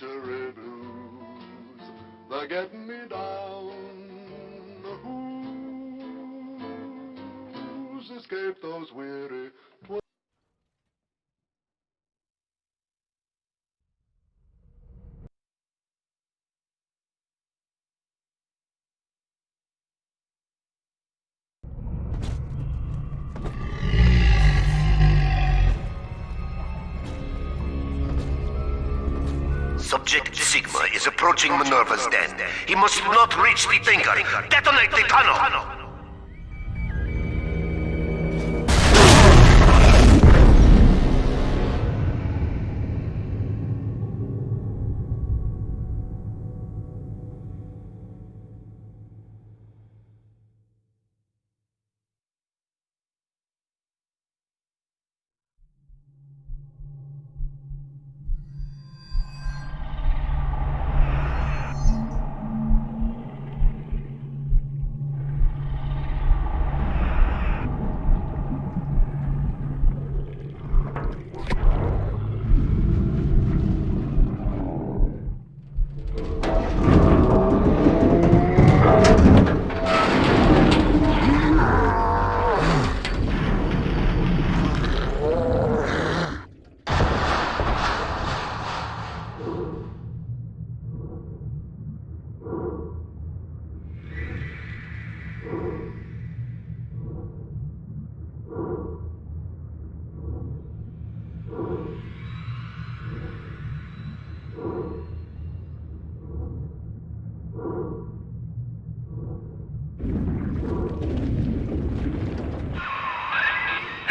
witchery blues. They're getting me down. Who's escaped those weary Subject Sigma is approaching Minerva's den. He must not reach the Thinker. Detonate the tunnel!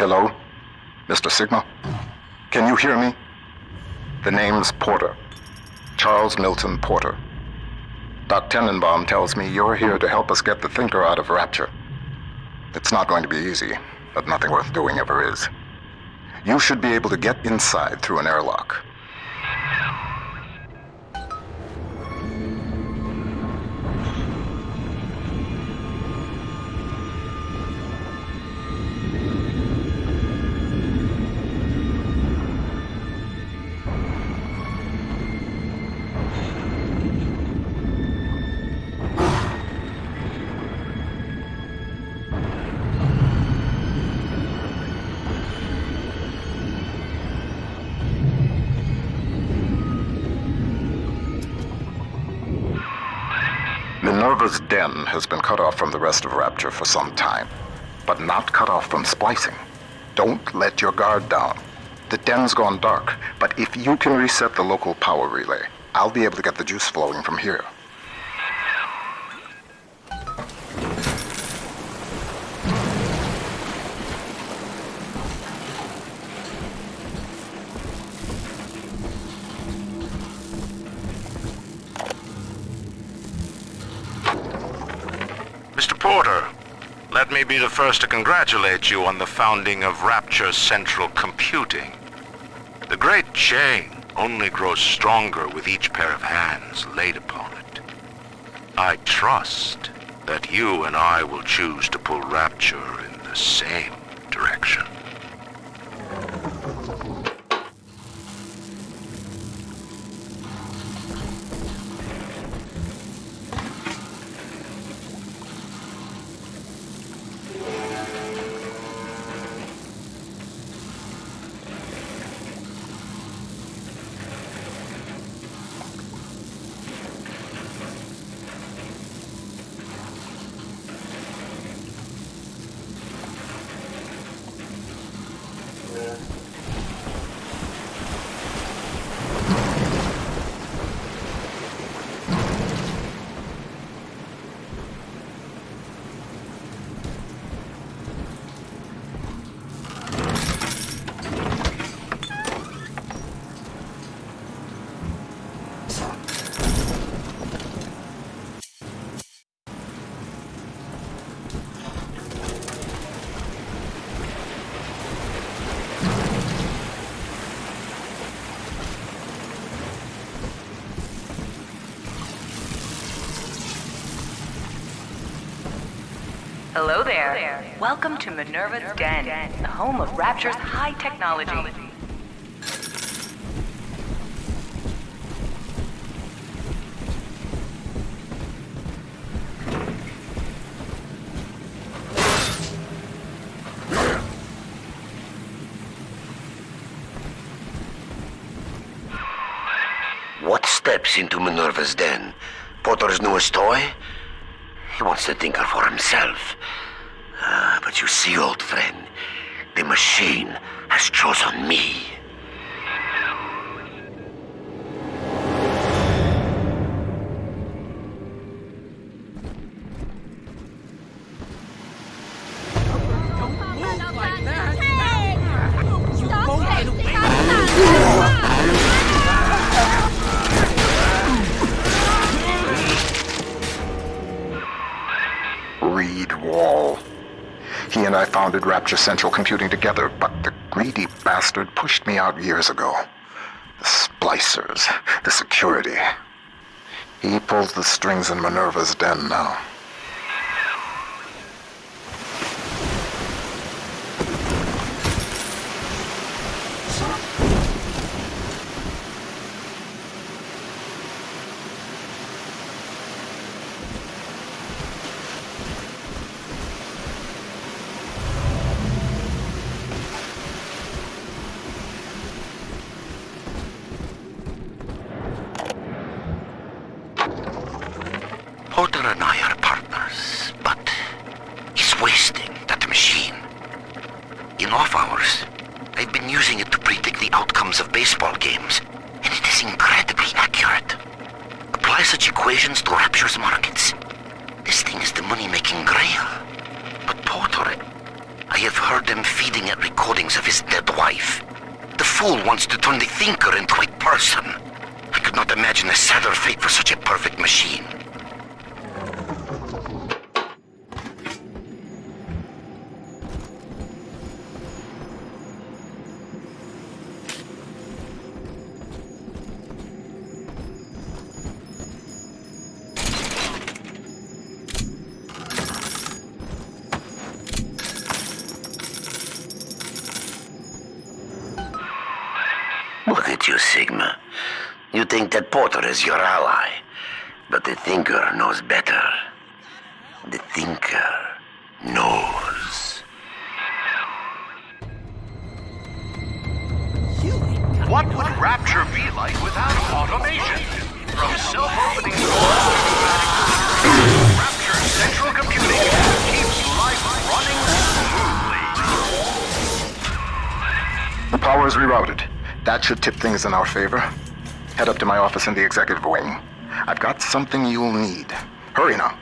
Hello? Mr. Sigma? Can you hear me? The name's Porter. Charles Milton Porter. Doc Tenenbaum tells me you're here to help us get the Thinker out of Rapture. It's not going to be easy, but nothing worth doing ever is. You should be able to get inside through an airlock. Minerva's den has been cut off from the rest of Rapture for some time, but not cut off from splicing. Don't let your guard down. The den's gone dark, but if you can reset the local power relay, I'll be able to get the juice flowing from here. Mr. Porter, let me be the first to congratulate you on the founding of Rapture Central Computing. The great chain only grows stronger with each pair of hands laid upon it. I trust that you and I will choose to pull Rapture in the same direction. Hello there. Welcome to Minerva's Den, the home of Rapture's high technology. steps into Minerva's den. Porter's newest toy? He wants the Thinker for himself. But you see, old friend, the machine has chosen me. He and I founded Rapture Central Computing together, but the greedy bastard pushed me out years ago. The splicers, the security. He pulls the strings in Minerva's den now. Porter and I are partners, but he's wasting that machine. In off hours, I've been using it to predict the outcomes of baseball games, and it is incredibly accurate. Apply such equations to Rapture's markets. This thing is the money-making grail. But Porter, I have heard them feeding it recordings of his dead wife. The fool wants to turn the Thinker into a person. I could not imagine a sadder fate for such a perfect machine. Look at you, Sigma. You think that Porter is your ally, but the Thinker knows better. The Thinker knows. What would Rapture be like without automation? From self-opening doors to automatic Rapture Central Computing keeps life running smoothly. The power is rerouted. That should tip things in our favor. Head up to my office in the executive wing. I've got something you'll need. Hurry now.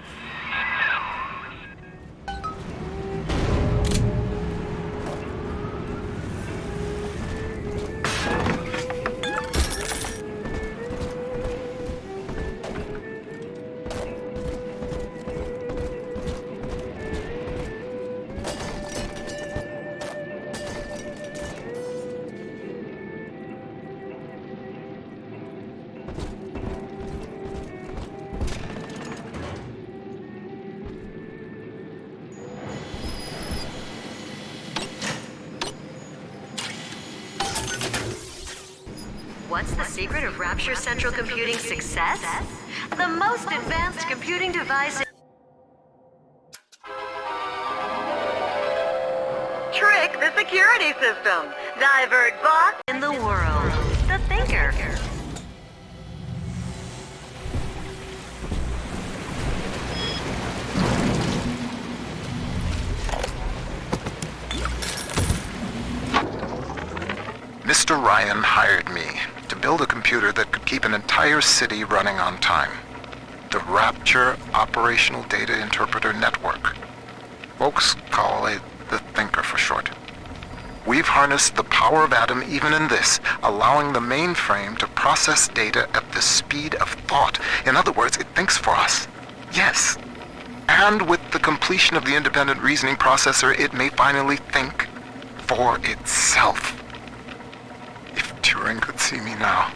What's the secret of Rapture Central Computing's success? The most advanced computing device. Trick the security system. Divert bots in the world. The Thinker. Mr. Ryan hired me to build a computer that could keep an entire city running on time. The Rapture Operational Data Interpreter Network. Folks call it the Thinker for short. We've harnessed the power of Atom even in this, allowing the mainframe to process data at the speed of thought. In other words, it thinks for us. Yes. And with the completion of the independent reasoning processor, it may finally think for itself. If Turing could see me now.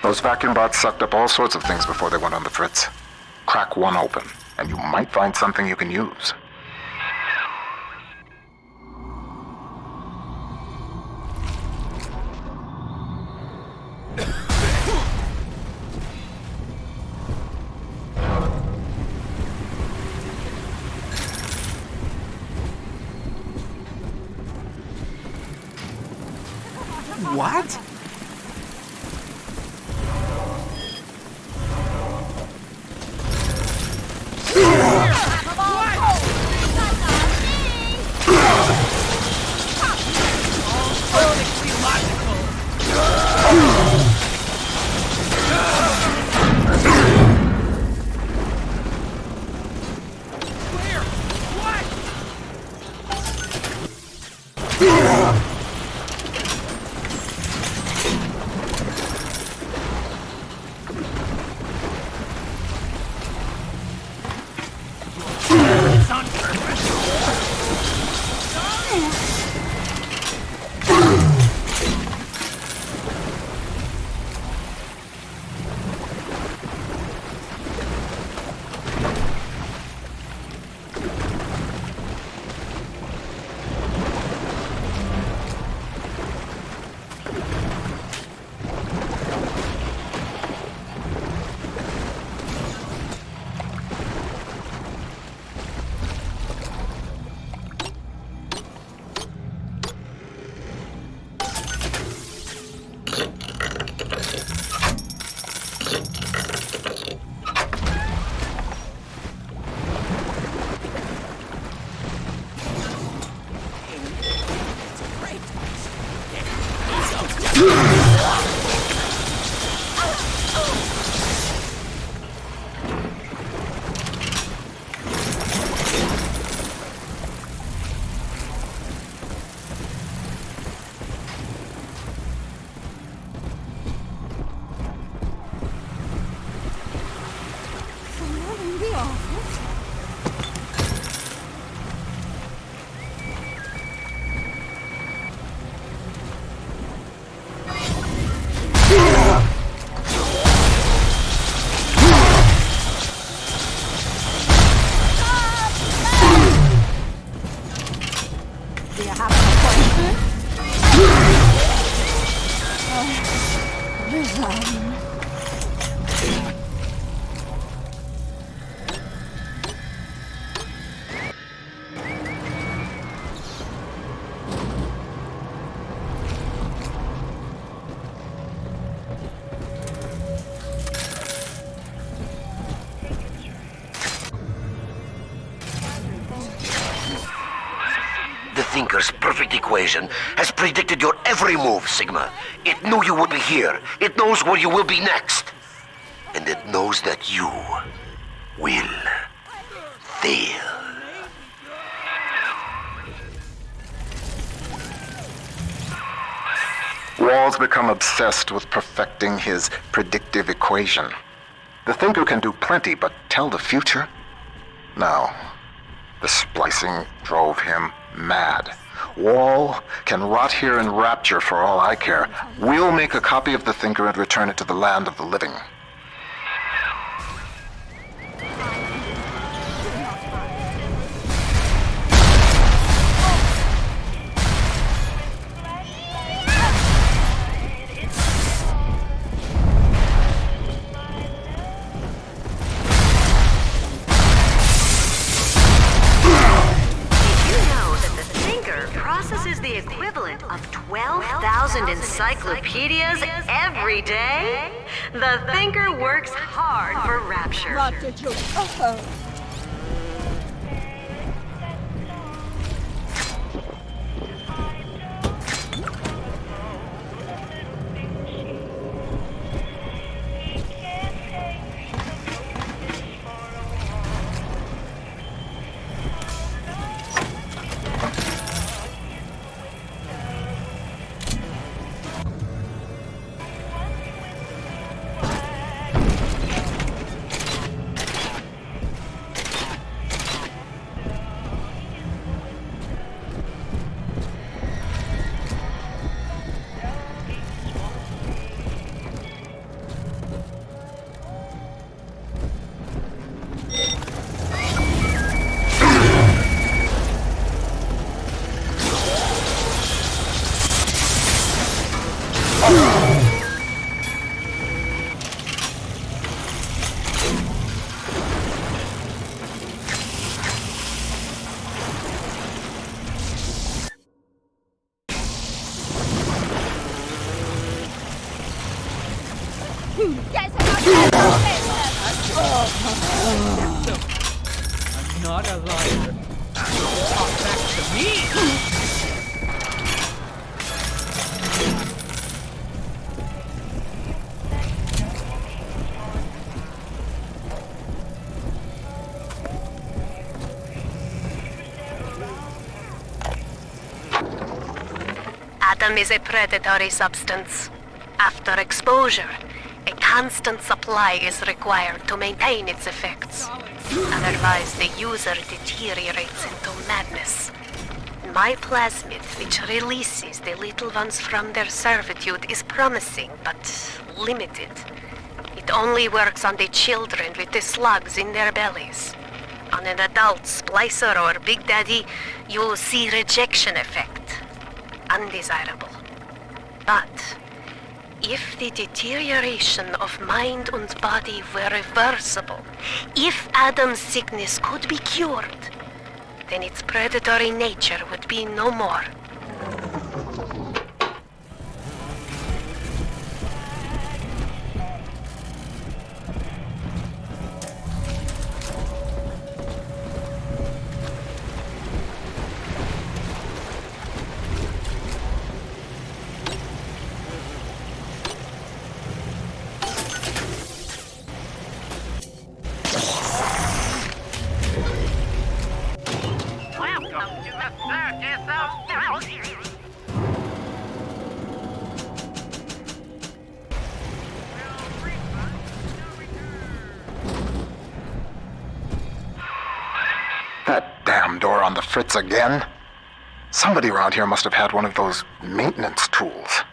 Those vacuum bots sucked up all sorts of things before they went on the fritz. Crack one open, and you might find something you can use. What? The Thinker's perfect equation has predicted your every move, Sigma. It knew you would be here. It knows where you will be next. And it knows that you will fail. Wall's become obsessed with perfecting his predictive equation. The Thinker can do plenty, but tell the future? No. The splicing drove him mad. Wall can rot here in Rapture for all I care. We'll make a copy of the Thinker and return it to the land of the living. Processes the equivalent of 12,000 encyclopedias every day? The Thinker works hard for Rapture. Adam is a predatory substance. After exposure, a constant supply is required to maintain its effects. Otherwise, the user deteriorates into madness. My plasmid, which releases the little ones from their servitude, is promising, but limited. It only works on the children with the slugs in their bellies. On an adult splicer or Big Daddy, you'll see rejection effect. Undesirable. But if the deterioration of mind and body were reversible, if Adam's sickness could be cured, then its predatory nature would be no more. That damn door on the fritz again? Somebody around here must have had one of those maintenance tools.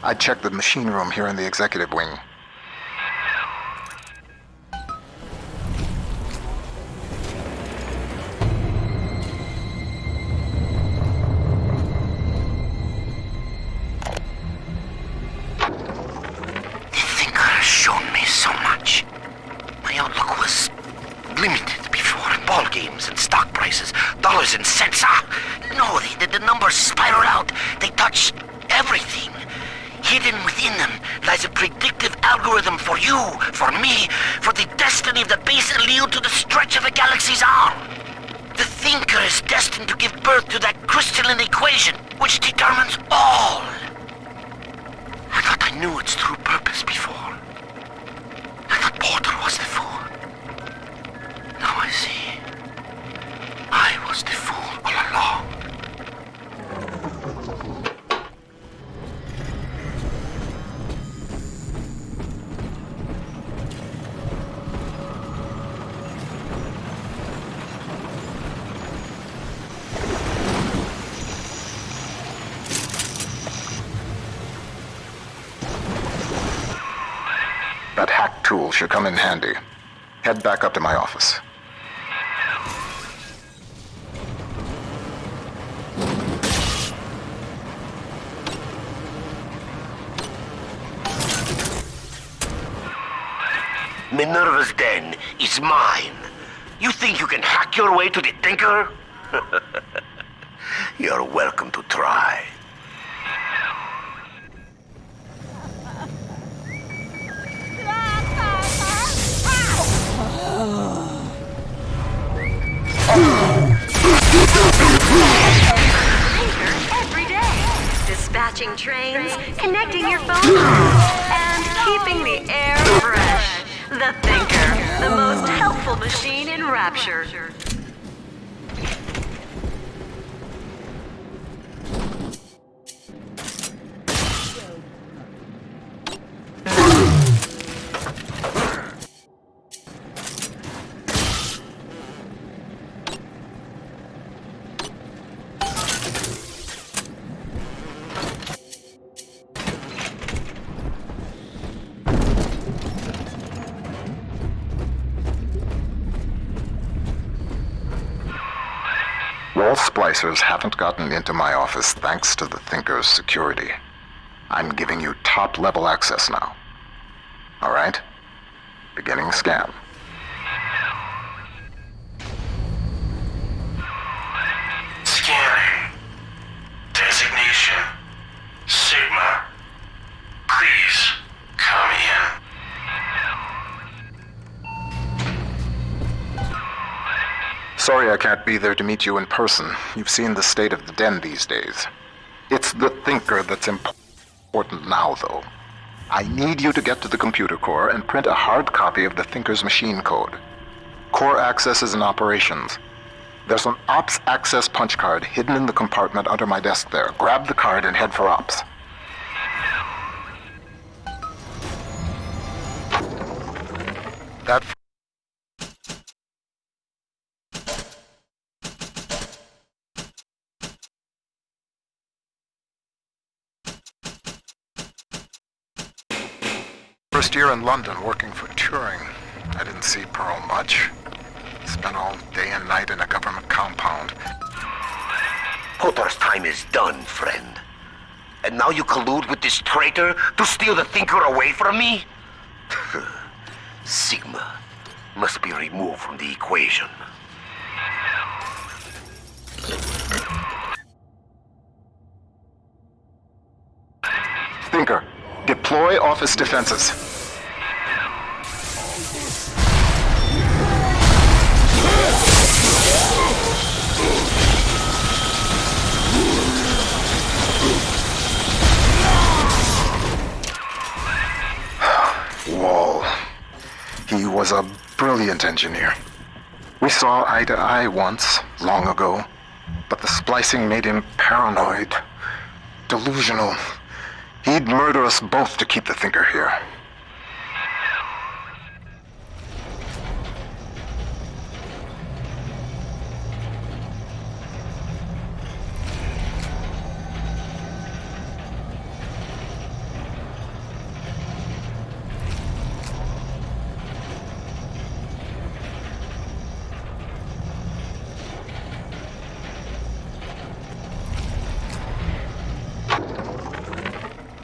I'd check the machine room here in the executive wing. The Thinker has shown me so much. My outlook was limited before. Ball games and stock prices, dollars and cents. No, the numbers spiral out. They touch everything. Hidden within them lies a predictive algorithm for you, for me, for the destiny of the base allele to the stretch of a galaxy's arm. The Thinker is destined to give birth to that crystalline equation, which determines all. I thought I knew its true purpose before. I thought Porter was the fool. Now I see. I was the fool all along. That hack tool should come in handy. Head back up to my office. Minerva's den is mine. You think you can hack your way to the Thinker? You're welcome to try. Every day. Dispatching trains, connecting your phone calls, and keeping the air fresh. The Thinker, the most helpful machine in Rapture. Wall splicers haven't gotten into my office thanks to the Thinker's security. I'm giving you top-level access now. All right? Beginning scan. Scanning. Designation. Sigma. Please, come in. Sorry I can't be there to meet you in person. You've seen the state of the den these days. It's the Thinker that's important now, though. I need you to get to the computer core and print a hard copy of the Thinker's machine code. Core access is in operations. There's an Ops access punch card hidden in the compartment under my desk there. Grab the card and head for Ops. That First year in London working for Turing. I didn't see Pearl much. Spent all day and night in a government compound. Potter's time is done, friend. And now you collude with this traitor to steal the Thinker away from me? Sigma must be removed from the equation. Thinker, deploy office defenses. Wall. He was a brilliant engineer. We saw eye to eye once, long ago, but the splicing made him paranoid, delusional. He'd murder us both to keep the Thinker here.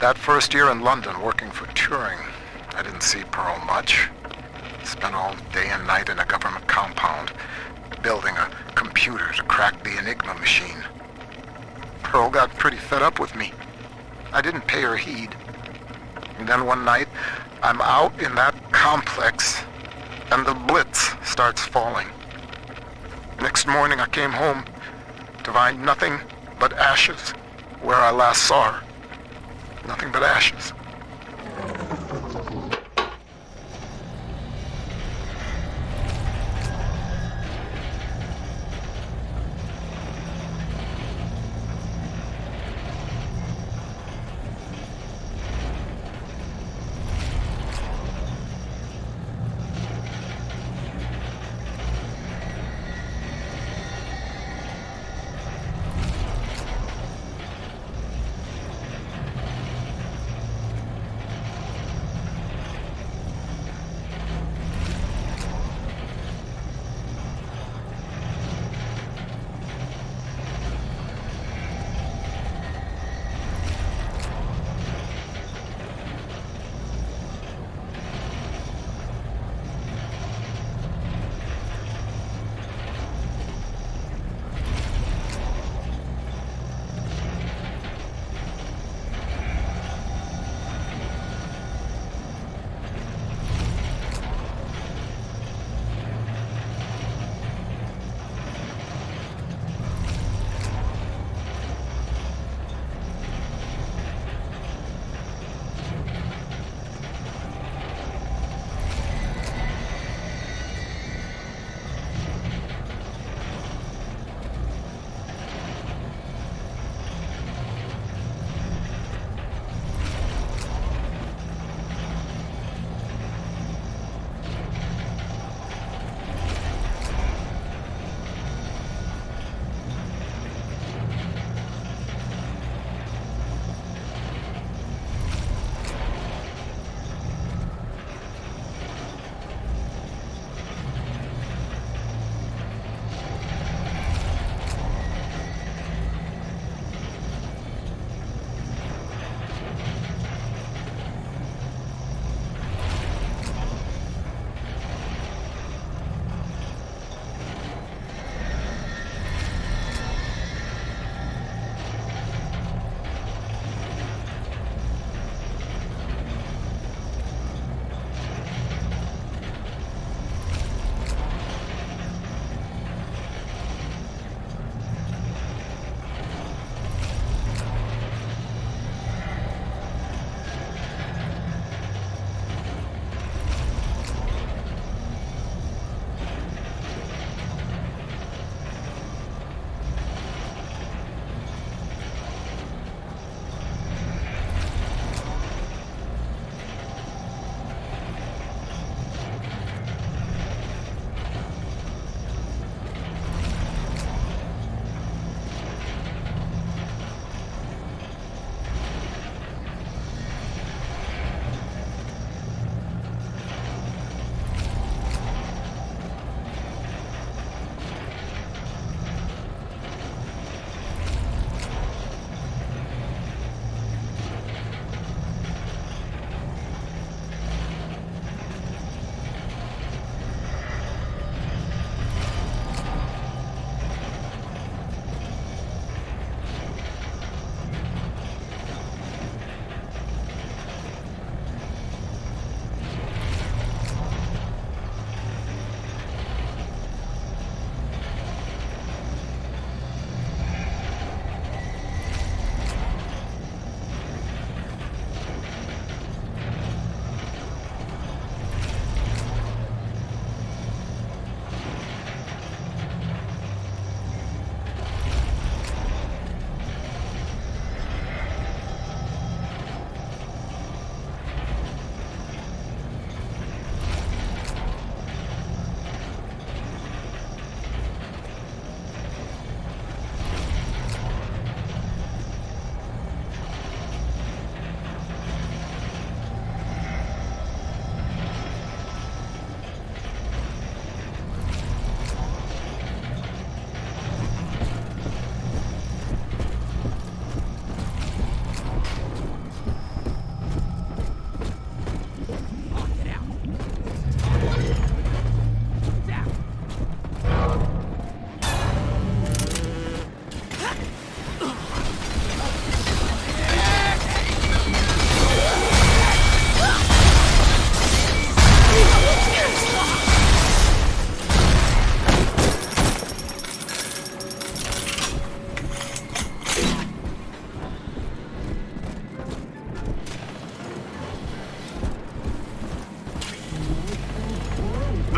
That first year in London working for Turing, I didn't see Pearl much. Spent all day and night in a government compound, building a computer to crack the Enigma machine. Pearl got pretty fed up with me. I didn't pay her heed. And then one night, I'm out in that complex, and the Blitz starts falling. Next morning I came home to find nothing but ashes where I last saw her. Nothing but ashes.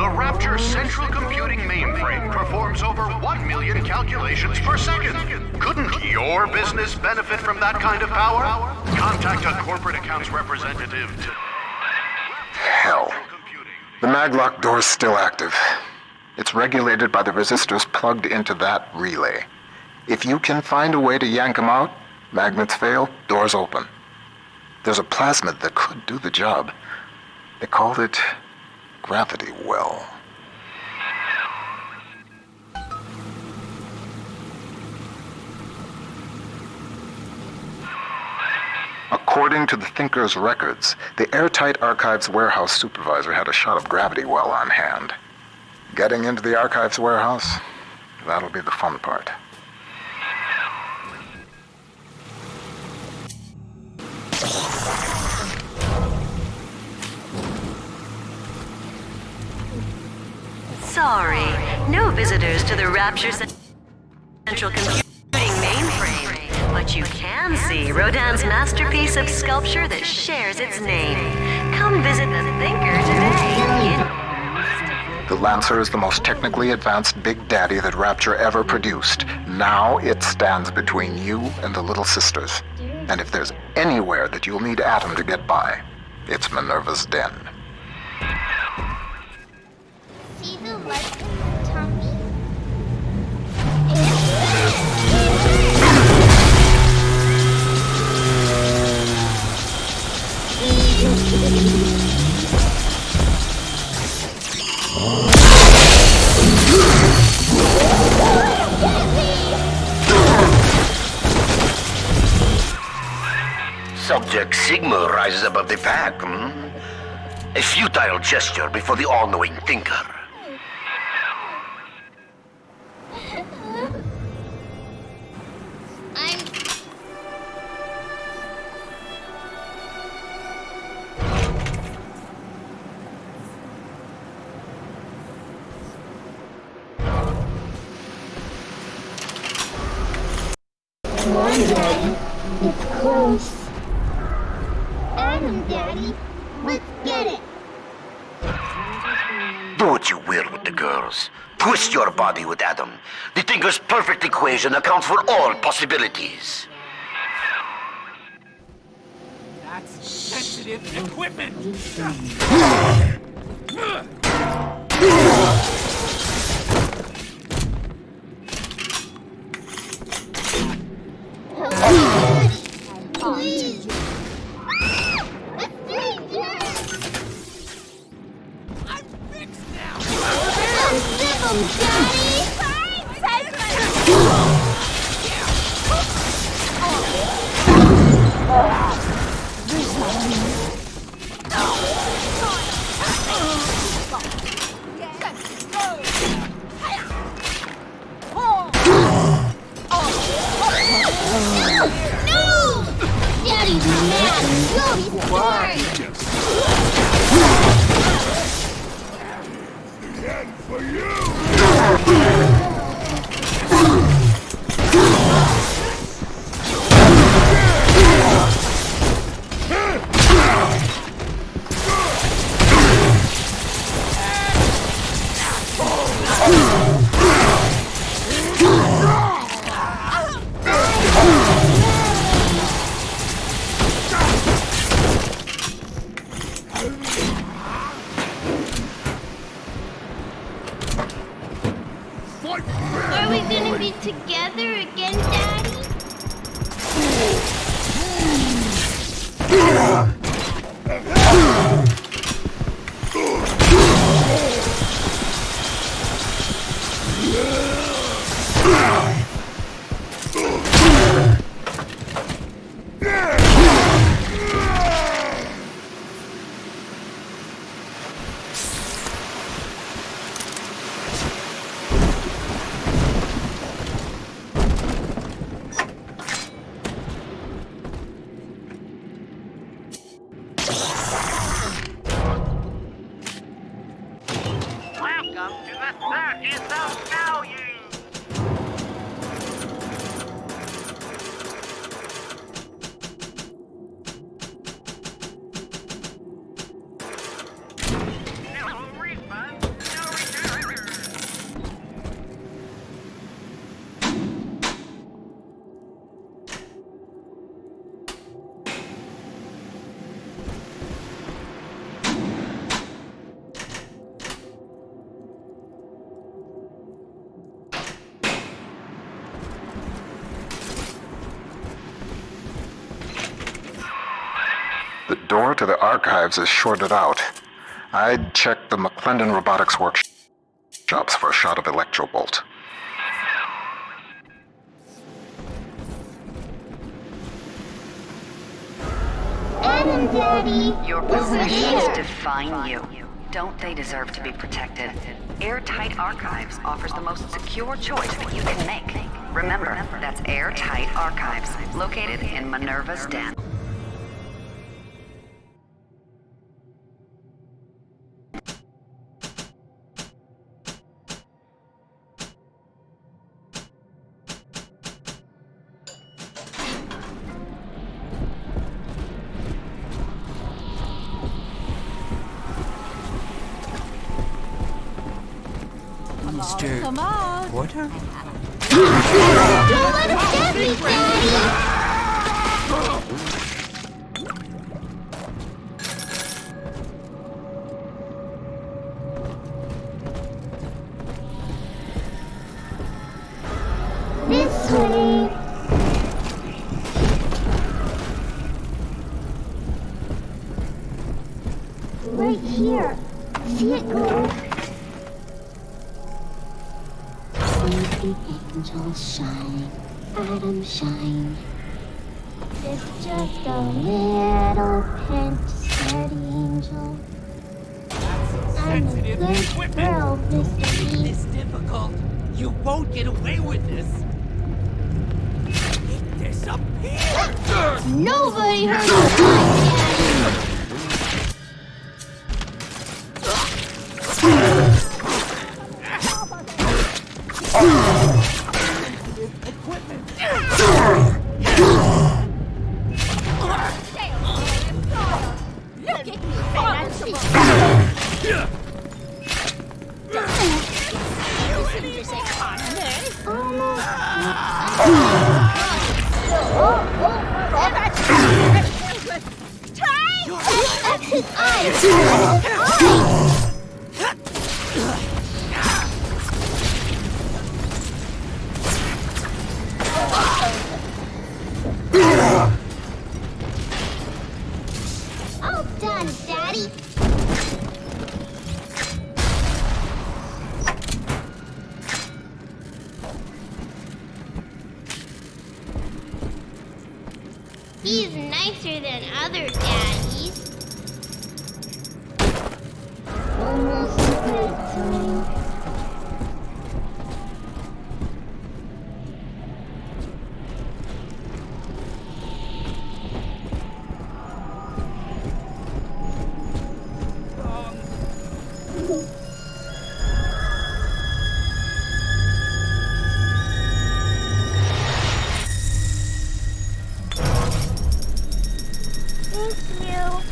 The Rapture Central Computing mainframe performs over 1 million calculations per second. Couldn't your business benefit from that kind of power? Contact a corporate accounts representative to... Hell. The maglock door's still active. It's regulated by the resistors plugged into that relay. If you can find a way to yank them out, magnets fail, doors open. There's a plasmid that could do the job. They called it Gravity Well. According to the Thinker's records, the Airtight Archives warehouse supervisor had a shot of Gravity Well on hand. Getting into the archives warehouse, that'll be the fun part. Sorry, no visitors to the Rapture Central Computing mainframe. But you can see Rodin's masterpiece of sculpture that shares its name. Come visit the Thinker today. The Lancer is the most technically advanced Big Daddy that Rapture ever produced. Now it stands between you and the Little Sisters. And if there's anywhere that you'll need Atom to get by, it's Minerva's Den. See the light in your tummy? Subject Sigma rises above the pack, A futile gesture before the all-knowing Thinker. Come on, Daddy. It's close. Atom, Daddy. Let's get it. Do what you will with the girls. Twist your body with Atom. The Thinker's perfect equation accounts for all possibilities. That's sensitive equipment! Please. I'm fixed now! Unzip 'em, Daddy! No! Daddy's mad! No, he's sorry! For you! Are we gonna be together again, Daddy? Welcome to the Circus of Value! No refund, The door to the archives is shorted out. I'd check the McClendon Robotics Workshops for a shot of Electrobolt. Adam, Daddy. Your possessions define you. Don't they deserve to be protected? Airtight Archives offers the most secure choice that you can make. Remember, that's Airtight Archives, located in Minerva's Den. Mr. Come on. Porter? Don't let him get me, Daddy! This way. Right here. See it go? The angels shine, Adam shine. It's just a little pinch, steady angel. I'm a Sensitive good equipment. girl, Mr. Make B. this difficult. You won't get away with this. It disappeared. Nobody heard of Daddy. That's his eyes! All done, Daddy. He's nicer than other daddies. Almost bedtime. Thank you.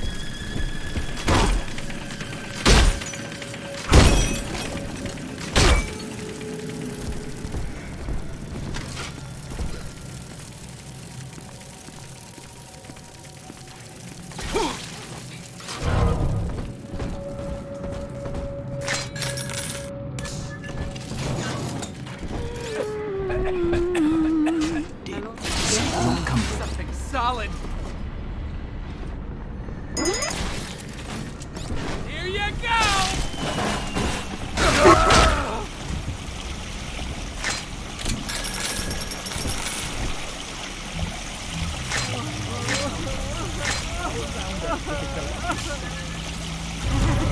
Something solid. Here you go.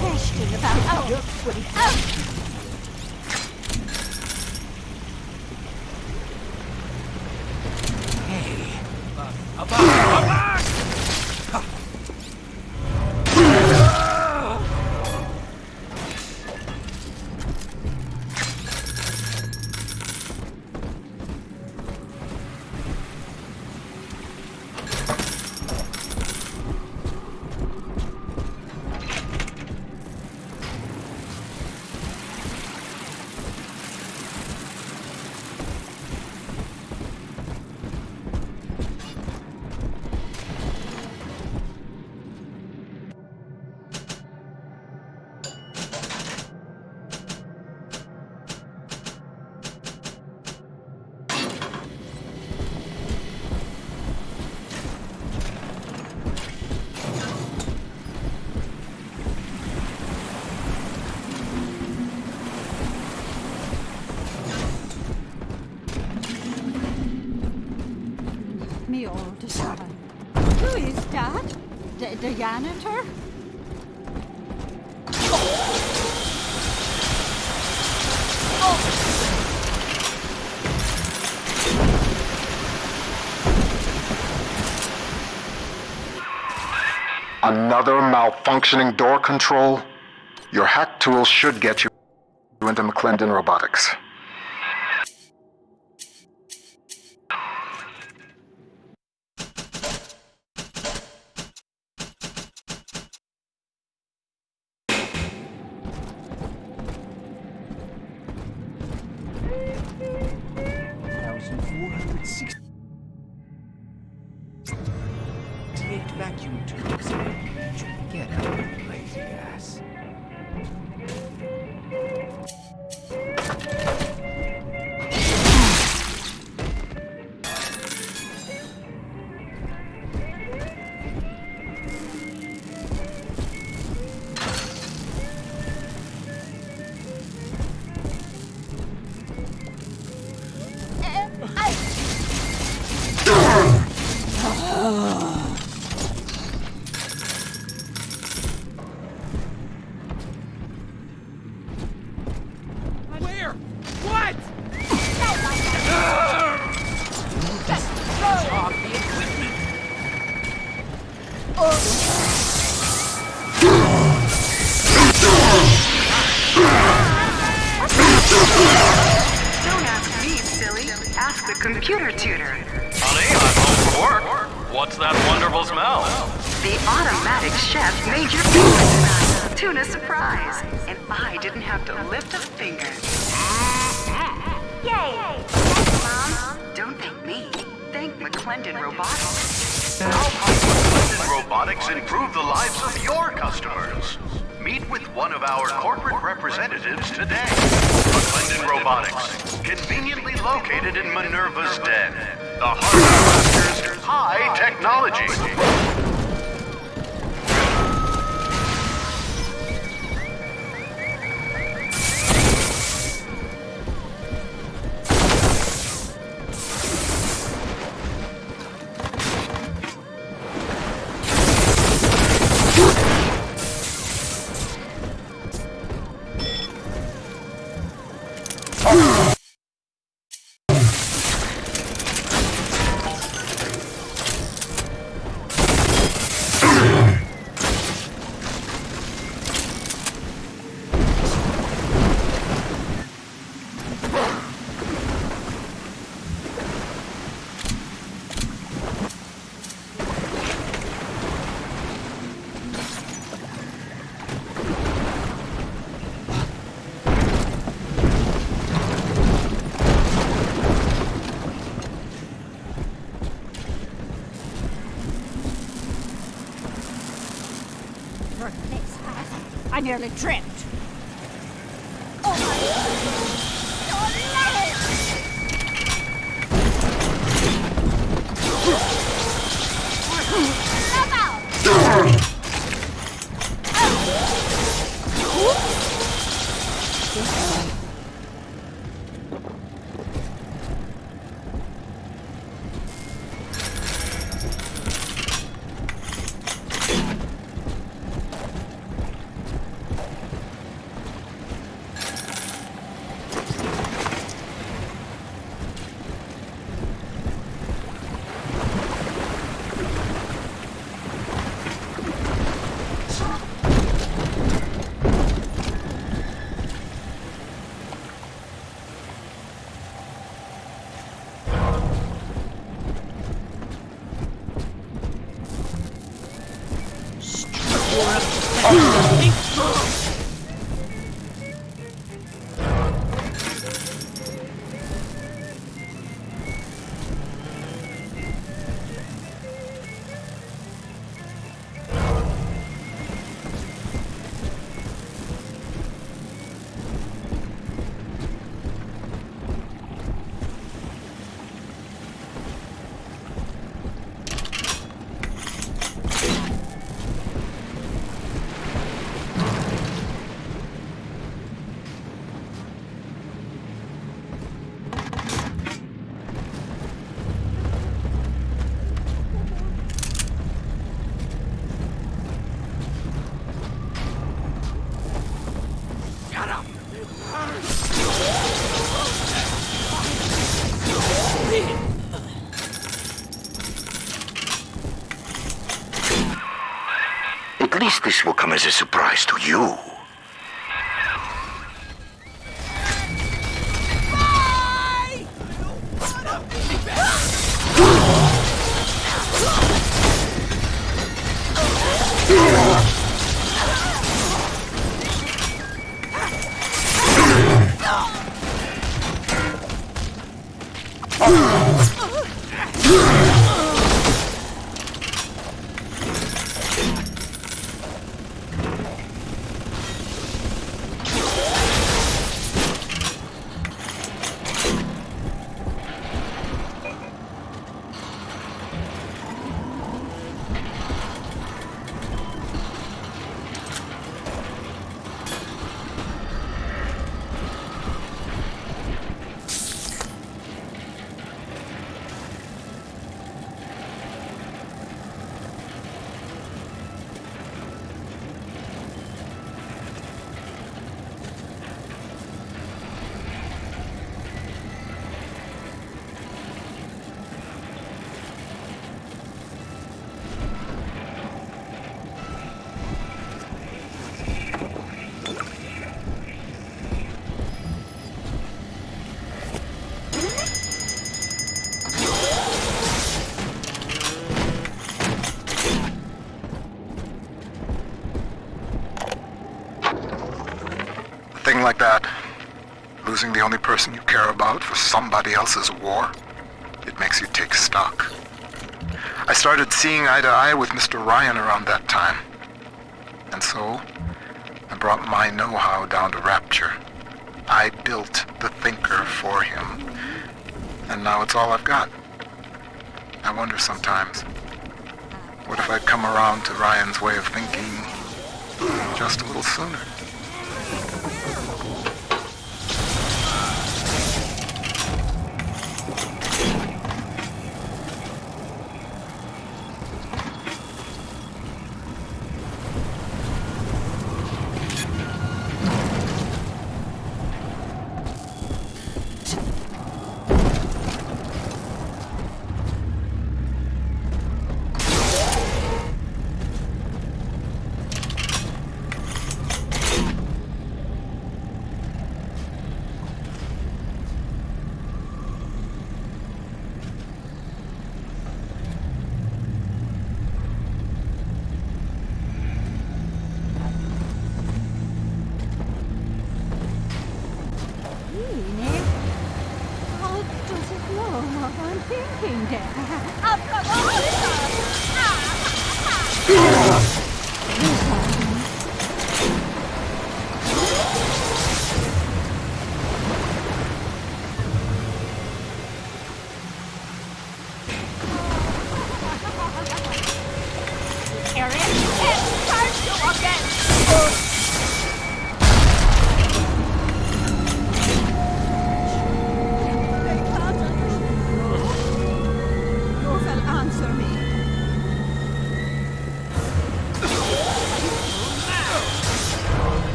Question about Hey. Above. the janitor? Another malfunctioning door control? Your hack tools should get you into McClendon Robotics. Vacuum tubes. Get out, lazy ass. Where? What? Off the equipment. Don't ask me, silly. Ask the computer tutor. Honey, I'm home from work. What's that wonderful smell? The automatic chef made your pizza tonight. Tuna surprise. And I didn't have to lift a finger. Yay! Mom, don't thank me. Thank McClendon Robotics. How might McClendon Robotics improve the lives of your customers? Meet with one of our corporate representatives today. McClendon Robotics, conveniently located in Minerva's Den. The heart of Rapture's high technology. I nearly tripped. At least this will come as a surprise to you. Like that, losing the only person you care about for somebody else's war, it makes you take stock. I started seeing eye to eye with Mr. Ryan around that time. And so, I brought my know-how down to Rapture. I built the Thinker for him. And now it's all I've got. I wonder sometimes, what if I'd come around to Ryan's way of thinking just a little sooner?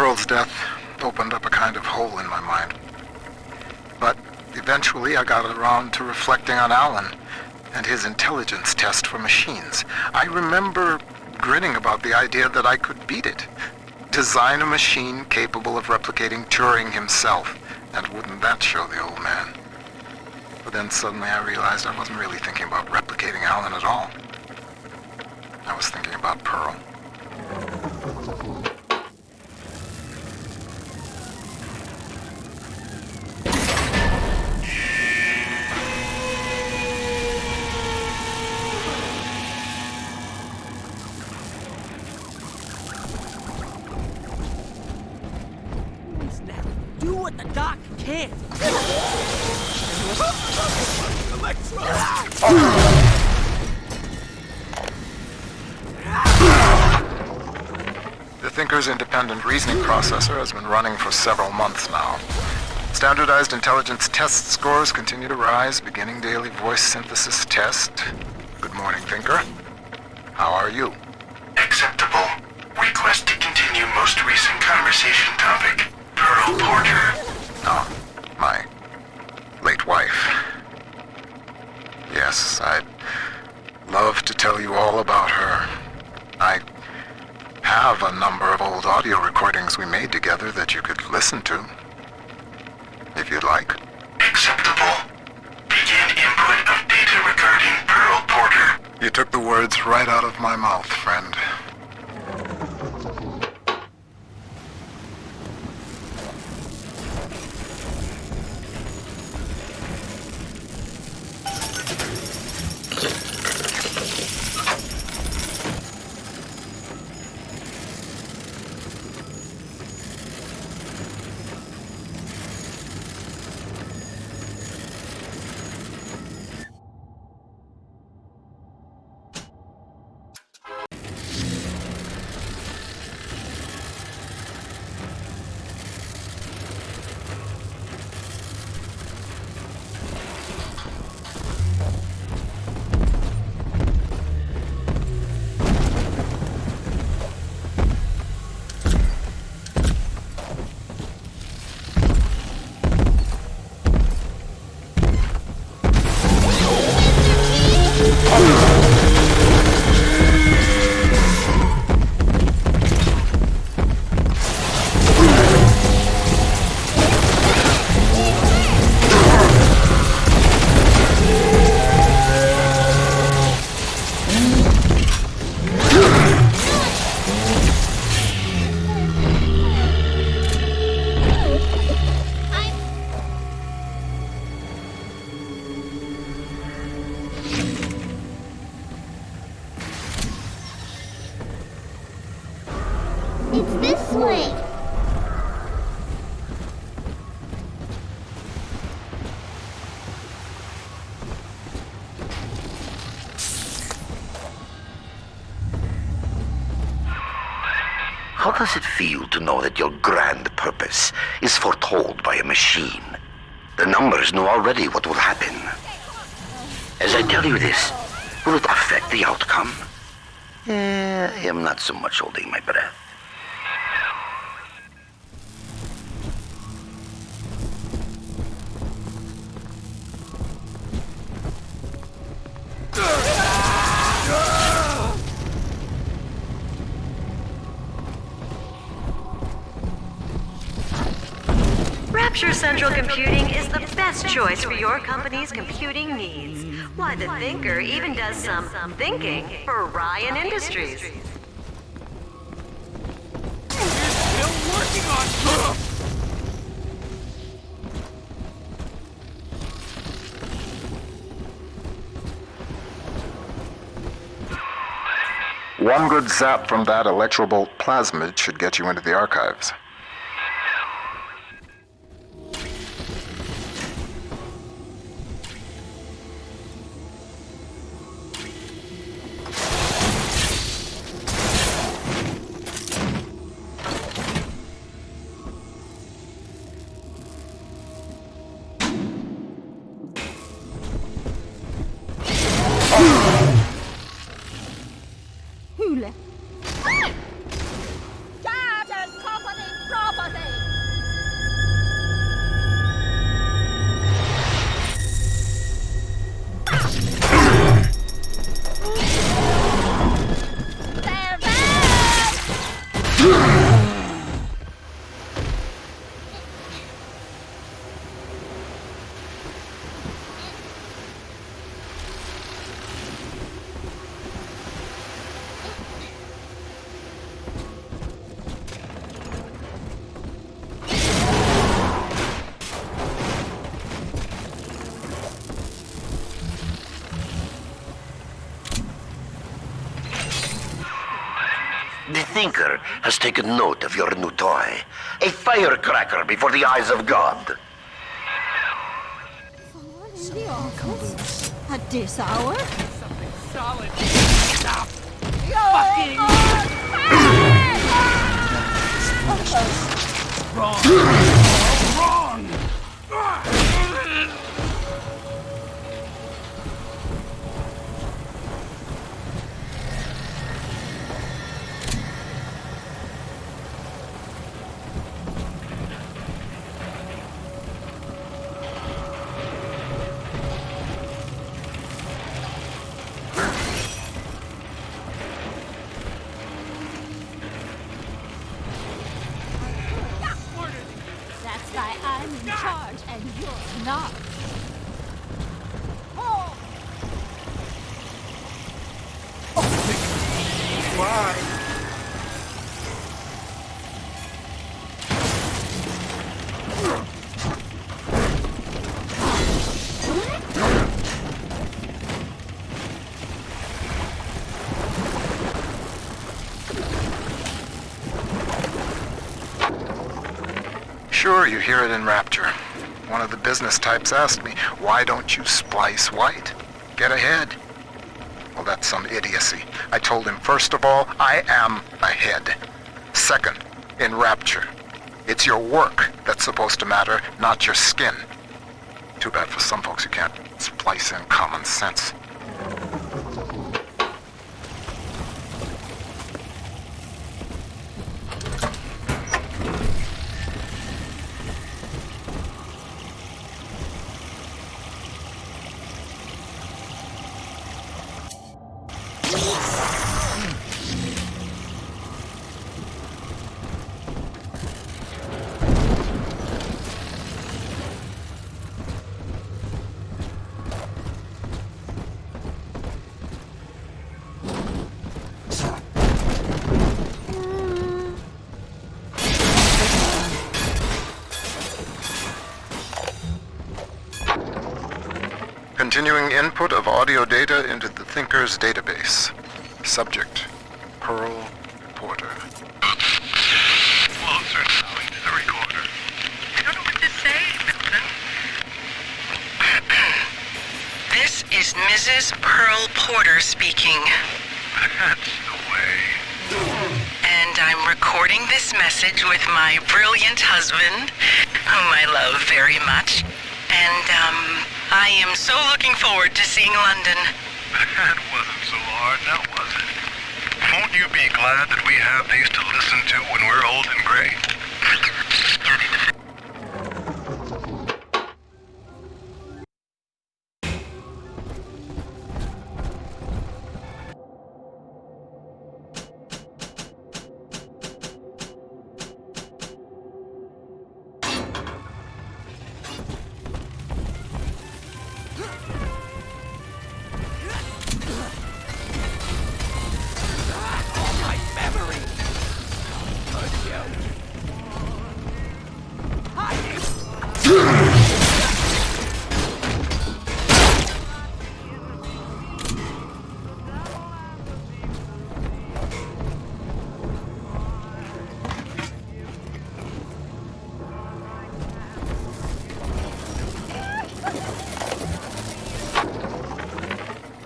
Pearl's death opened up a kind of hole in my mind. But eventually I got around to reflecting on Alan and his intelligence test for machines. I remember grinning about the idea that I could beat it. Design a machine capable of replicating Turing himself. And wouldn't that show the old man? But then suddenly I realized I wasn't really thinking about replicating Alan. calling at all. I was thinking about Pearl. Do what the doc can't. The Thinker's independent reasoning processor has been running for several months now. Standardized intelligence test scores continue to rise, beginning daily voice synthesis test. Good morning, Thinker. How are you? Acceptable. Request to continue most recent conversation topic. Pearl Porter. Oh, my late wife. Yes, I'd love to tell you all about her. I have a number of old audio recordings we made together that you could listen to, if you'd like. Acceptable. Begin input of data regarding Pearl Porter. You took the words right out of my mouth, friend. It's this way. How does it feel to know that your grand purpose is foretold by a machine? The numbers know already what will happen. As I tell you this, will it affect the outcome? I am not so much holding my breath. Rapture Central Computing is the best choice for your company's computing needs. Why, the Thinker even does some thinking for Ryan Industries. Still working on. One good zap from that electrobolt plasmid should get you into the archives. Captain Company The Thinker has taken note of your new toy. A firecracker before the eyes of God. Someone in the office? At this hour? Something solid. Stop. Fucking... Wrong. Wrong. That's why I'm in charge and you're not. Oh! Why? Sure, you hear it in Rapture. One of the business types asked me, why don't you splice white? Get ahead. Well, that's some idiocy. I told him, first of all, I am ahead. Second, in Rapture, it's your work that's supposed to matter, not your skin. Too bad for some folks who can't splice in common sense. Continuing input of audio data into the Thinker's database. Subject, Pearl Porter. Closer now into the recorder. I don't know what to say, Milton. This is Mrs. Pearl Porter speaking. That's the way. And I'm recording this message with my brilliant husband, whom I love very much. And, I am so looking forward to seeing London. That wasn't so hard, now was it? Won't you be glad that we have these to listen to when we're old and gray?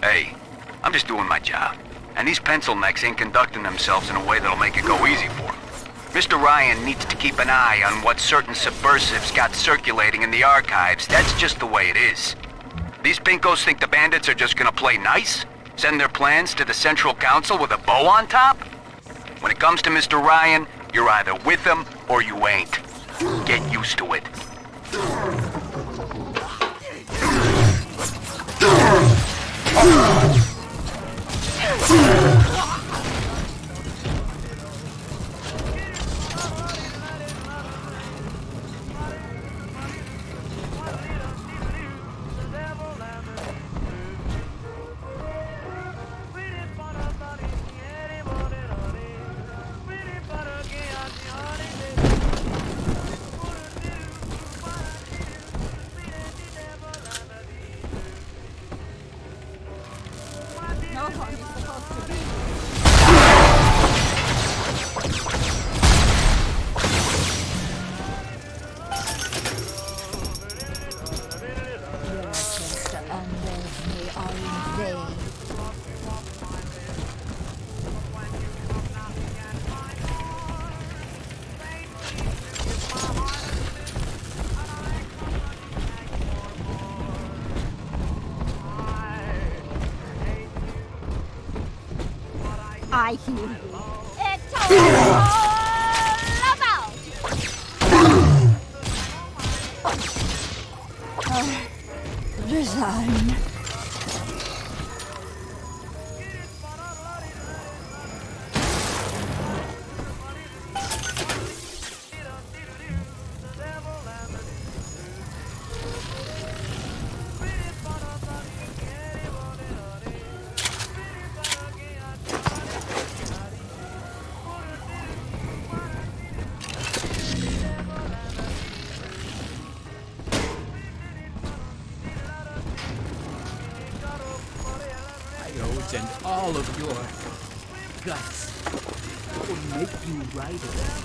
Hey, I'm just doing my job. And these pencil necks ain't conducting themselves in a way that'll make it go easy for them. Mr. Ryan needs to keep an eye on what certain subversives got circulating in the archives. That's just the way it is. These pinkos think the bandits are just gonna play nice? Send their plans to the Central Council with a bow on top? When it comes to Mr. Ryan, you're either with him or you ain't. Get used to it. I hear you. It's all about resign. And all of your guts will make you right again.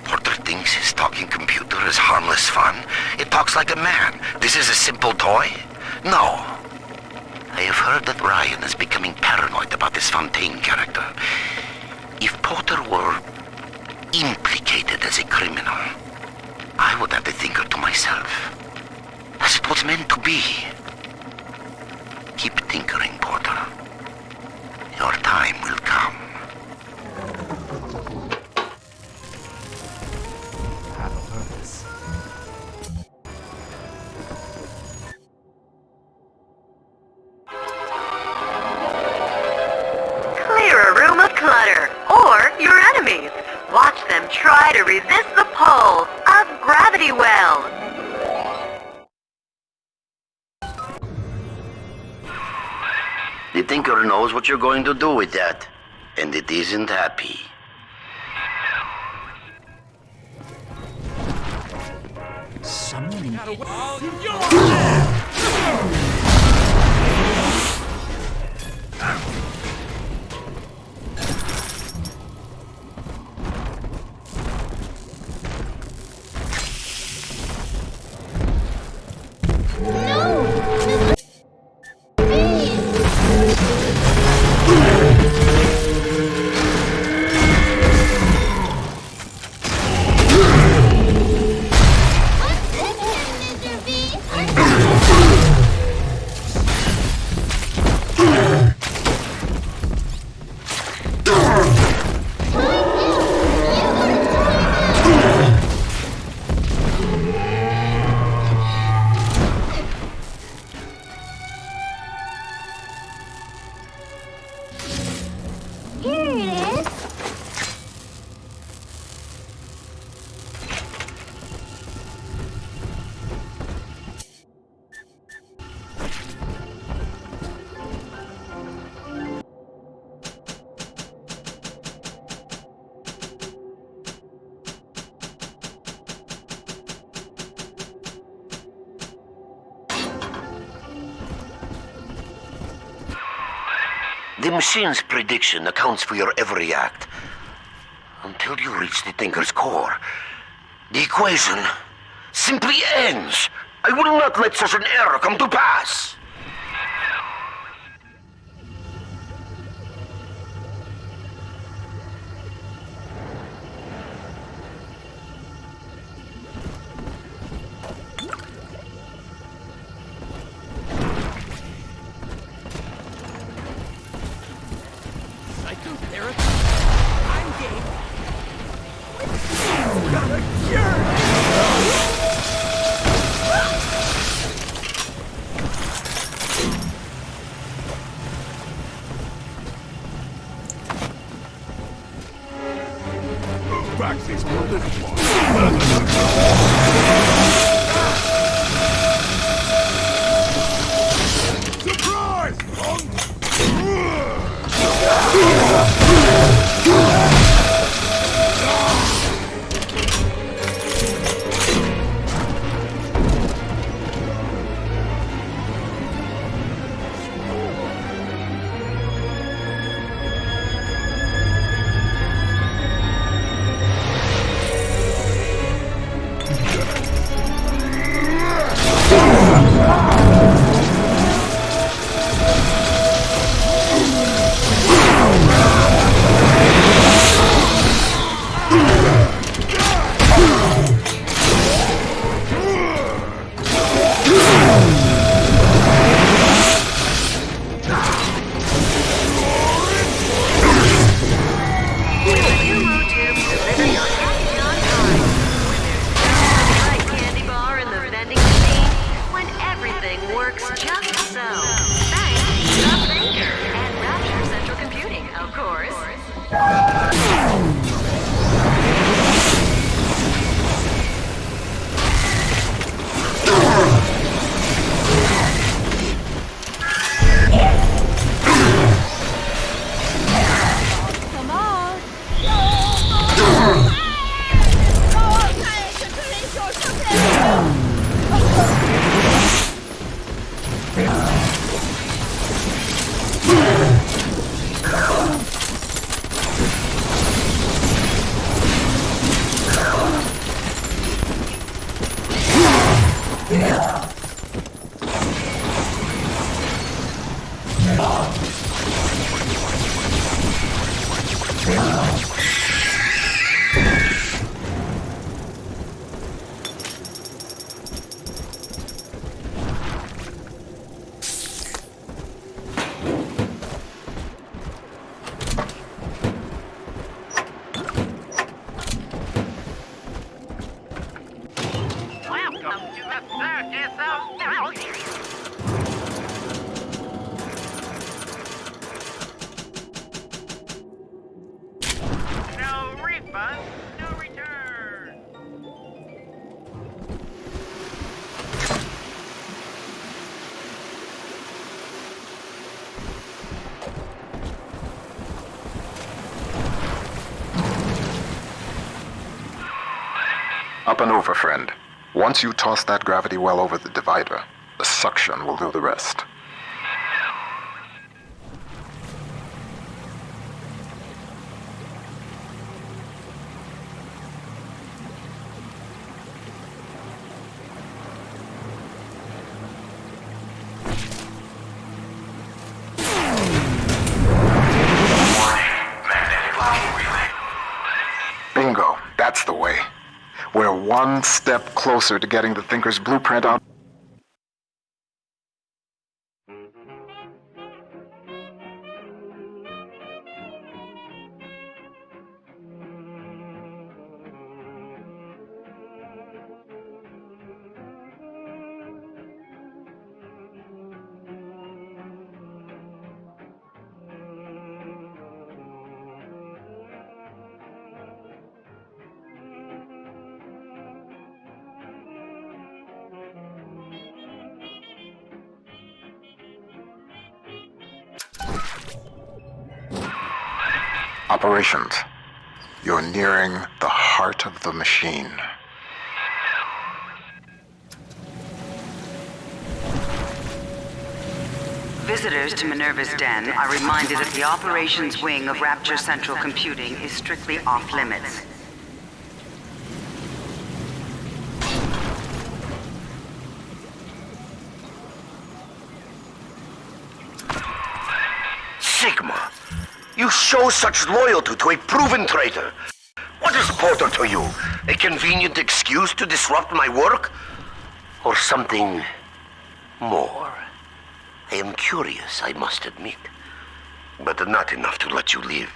Porter thinks his talking computer is harmless fun. It talks like a man. This is a simple toy? No. I have heard that Ryan is becoming paranoid about this Fontaine character. If Porter were implicated as a criminal, I would have the thinker to myself, as it was meant to be. Keep tinkering, Porter. Your time will come. Have a purpose. Clear a room of clutter, or your enemies. Watch them try to resist the pull of Gravity Well. The Tinker knows what you're going to do with that, and it isn't happy. Someone... The machine's prediction accounts for your every act. Until you reach the Tinker's core, the equation simply ends. I will not let such an error come to pass. Up and over, friend. Once you toss that gravity well over the divider, the suction will do the rest. Bingo, that's the way. We're one step closer to getting the Thinker's blueprint out. Operations. You're nearing the heart of the machine. Visitors to Minerva's Den are reminded that the operations wing of Rapture Central Computing is strictly off-limits. Sigma, you show such loyalty to a proven traitor. What is Porter to you? A convenient excuse to disrupt my work? Or something more? I am curious, I must admit, but not enough to let you live.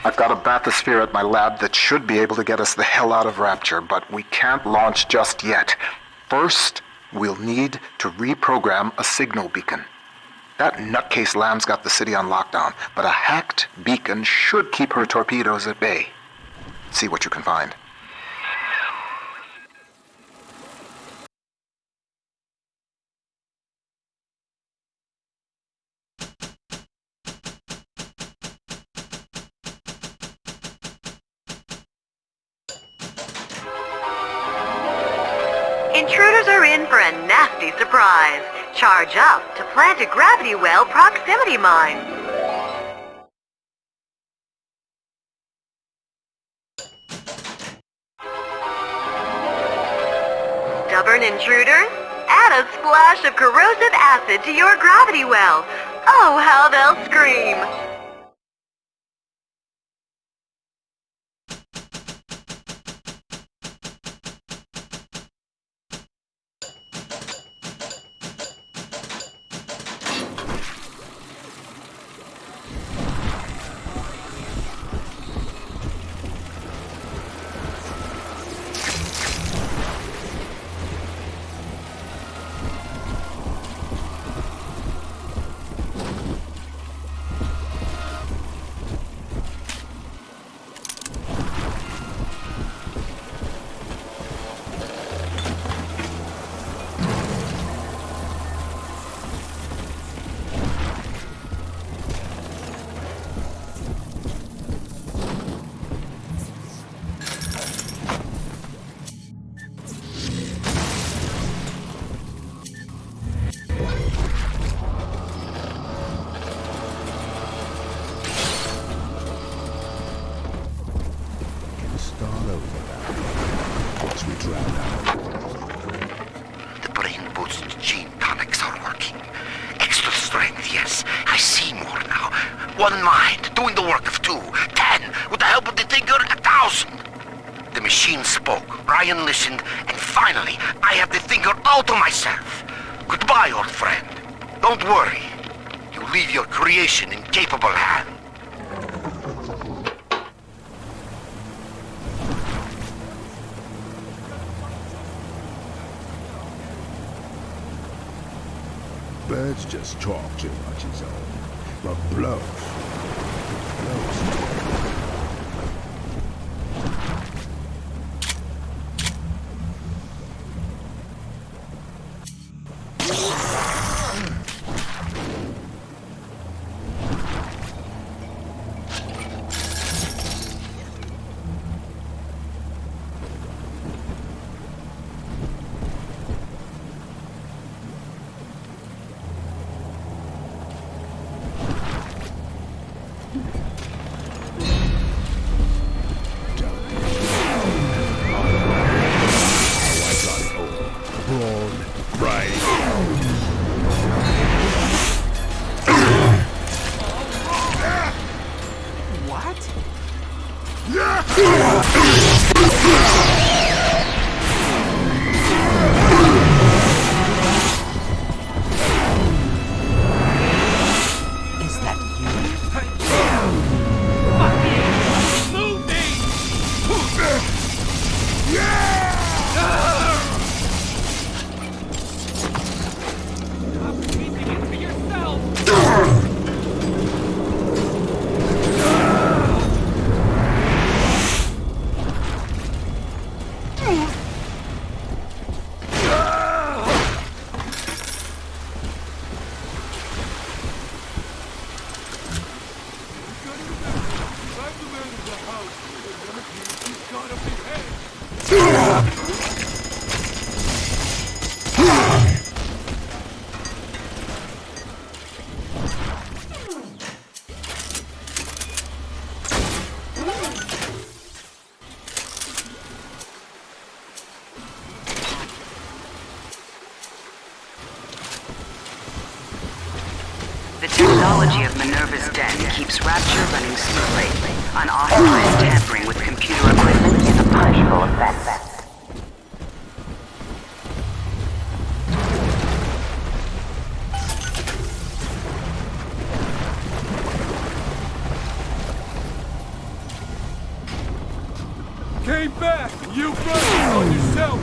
I've got a bathysphere at my lab that should be able to get us the hell out of Rapture, but we can't launch just yet. First, we'll need to reprogram a signal beacon. That nutcase Lamb's got the city on lockdown, but a hacked beacon should keep her torpedoes at bay. See what you can find. intruders are in for a nasty surprise. Charge up to plant a gravity well proximity mine. Stubborn intruders? Add a splash of corrosive acid to your gravity well. Oh, how they'll scream. The brain-boost gene tonics are working. Extra strength, yes. I see more now. One mind, doing the work of 2. 10, with the help of the Thinker, 1,000. The machine spoke, Ryan listened, and finally, I have the Thinker all to myself. Goodbye, old friend. Don't worry. You leave your creation in capable hands. Birds just talk too much, is all. But blows. The technology of Minerva's den keeps Rapture running smoothly. Unauthorized tampering with computer equipment is a punishable offense. Came back! You brought it on yourself!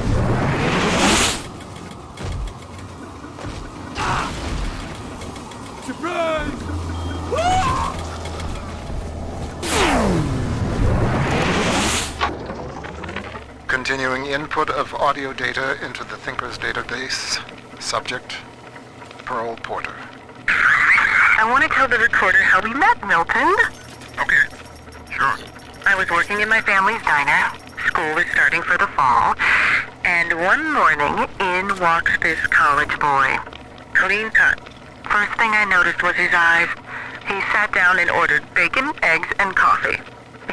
Surprise! Continuing input of audio data into the Thinker's database. Subject, Pearl Porter. I want to tell the recorder how we met, Milton. Okay, sure. I was working in my family's diner. School was starting for the fall. And one morning, in walks this college boy. Clean cut. First thing I noticed was his eyes. He sat down and ordered bacon, eggs, and coffee.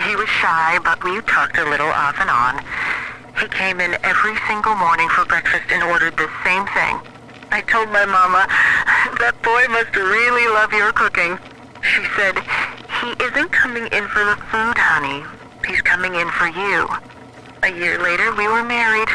He was shy, but we talked a little off and on. He came in every single morning for breakfast and ordered the same thing. I told my mama, that boy must really love your cooking. She said, he isn't coming in for the food, honey. He's coming in for you. A year later, we were married.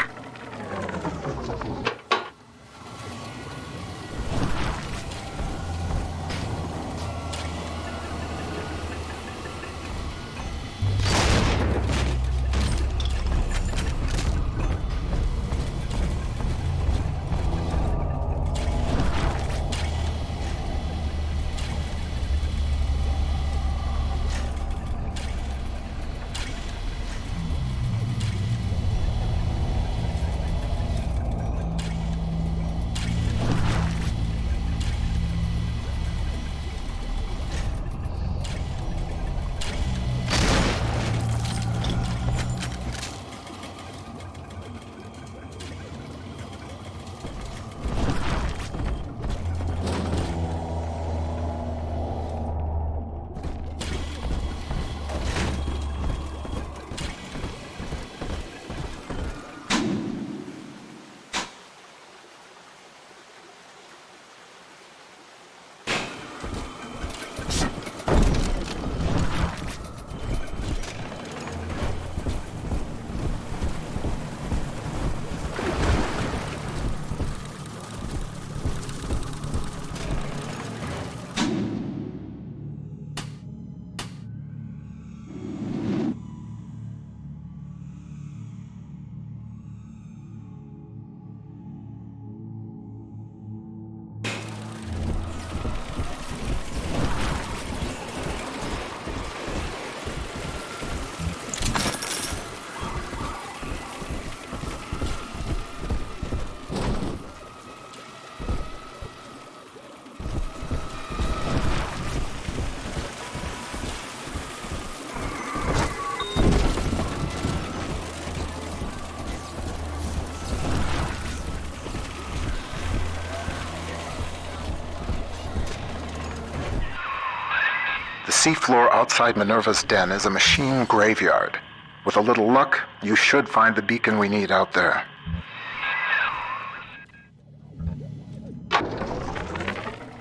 The seafloor outside Minerva's den is a machine graveyard. With a little luck, you should find the beacon we need out there.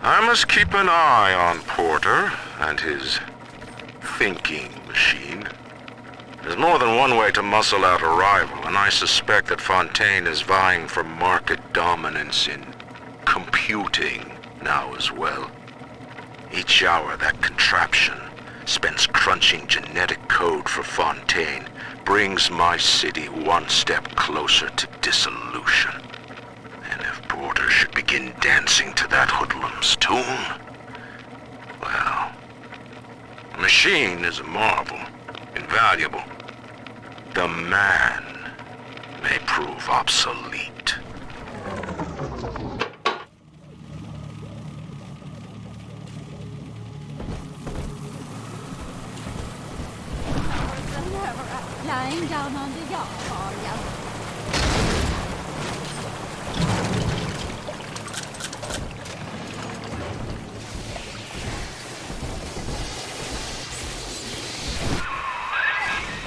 I must keep an eye on Porter and his thinking machine. There's more than one way to muscle out a rival, and I suspect that Fontaine is vying for market dominance in computing now as well. Each hour that contraption spends crunching genetic code for Fontaine brings my city one step closer to dissolution. And if Porter should begin dancing to that hoodlum's tune, well, the machine is a marvel, invaluable. The man may prove obsolete. Lying down on the yacht, are ya?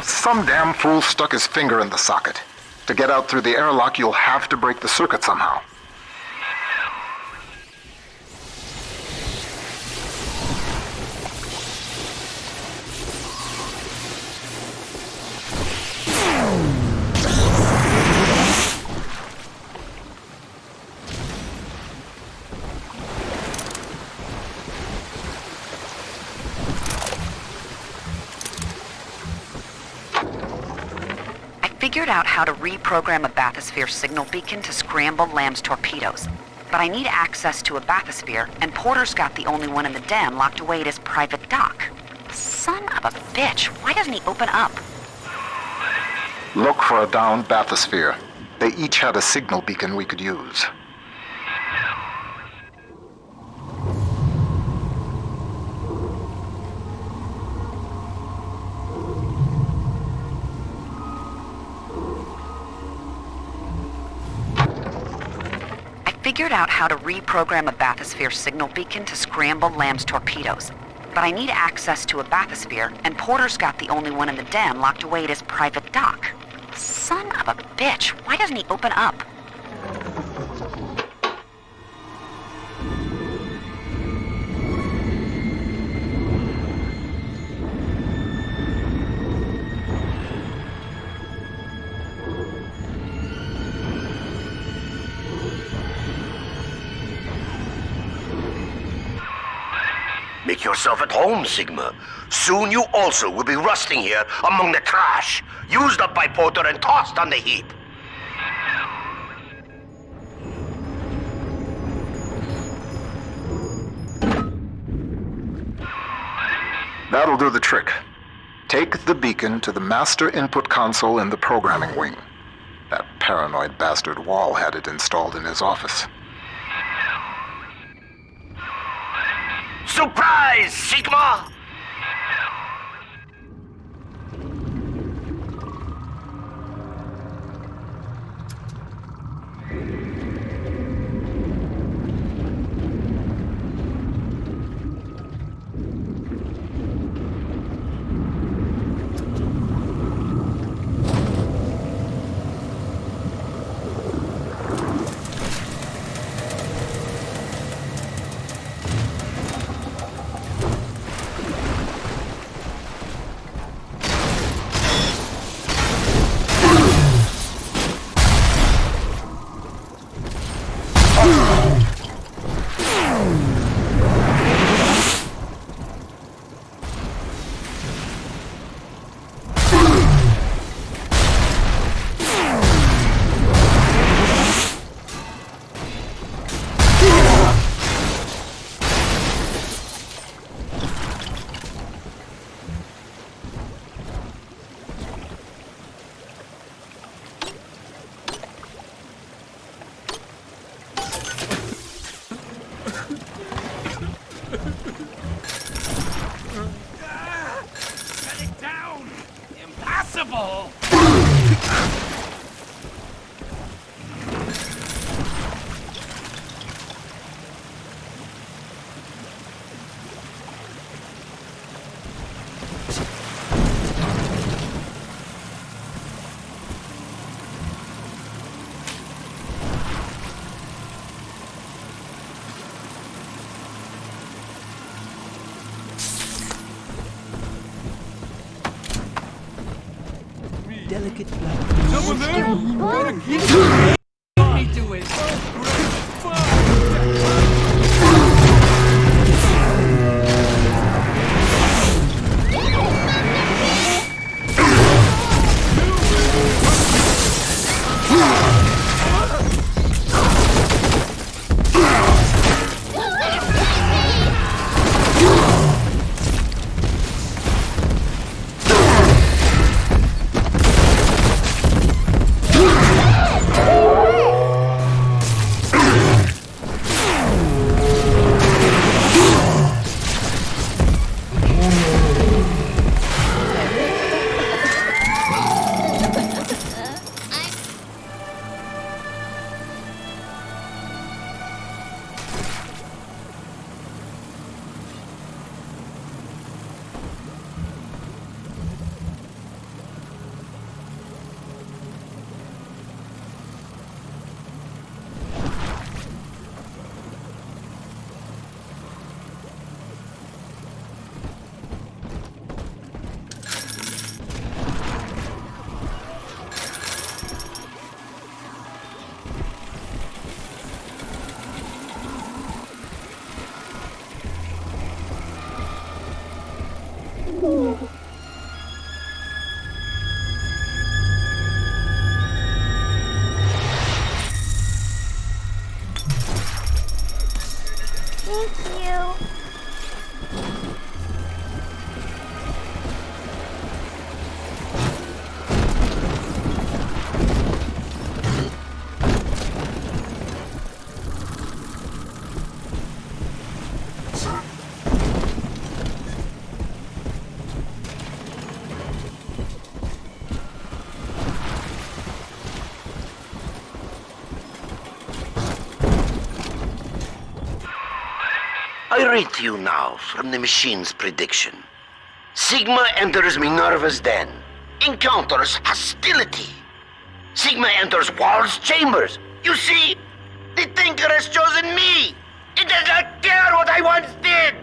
Some damn fool stuck his finger in the socket. To get out through the airlock, you'll have to break the circuit somehow. Figured out how to reprogram a bathysphere signal beacon to scramble Lamb's torpedoes. But I need access to a bathysphere, and Porter's got the only one in the den locked away at his private dock. Son of a bitch, why doesn't he open up? Look for a downed bathysphere. They each had a signal beacon we could use. figured out how to reprogram a bathysphere signal beacon to scramble Lamb's torpedoes. But I need access to a bathysphere, and Porter's got the only one in the den locked away at his private dock. Son of a bitch, why doesn't he open up? Make yourself at home, Sigma. Soon you also will be rusting here among the trash, used up by Porter and tossed on the heap. That'll do the trick. Take the beacon to the master input console in the programming wing. That paranoid bastard Wall had it installed in his office. Surprise, Sigma! Delicate flower. Someone there? Better keep me to it. Thank you. I read to you now from the machine's prediction. Sigma enters Minerva's den. Encounters hostility. Sigma enters Wall's chambers. You see, the Thinker has chosen me. It does not care what I once did.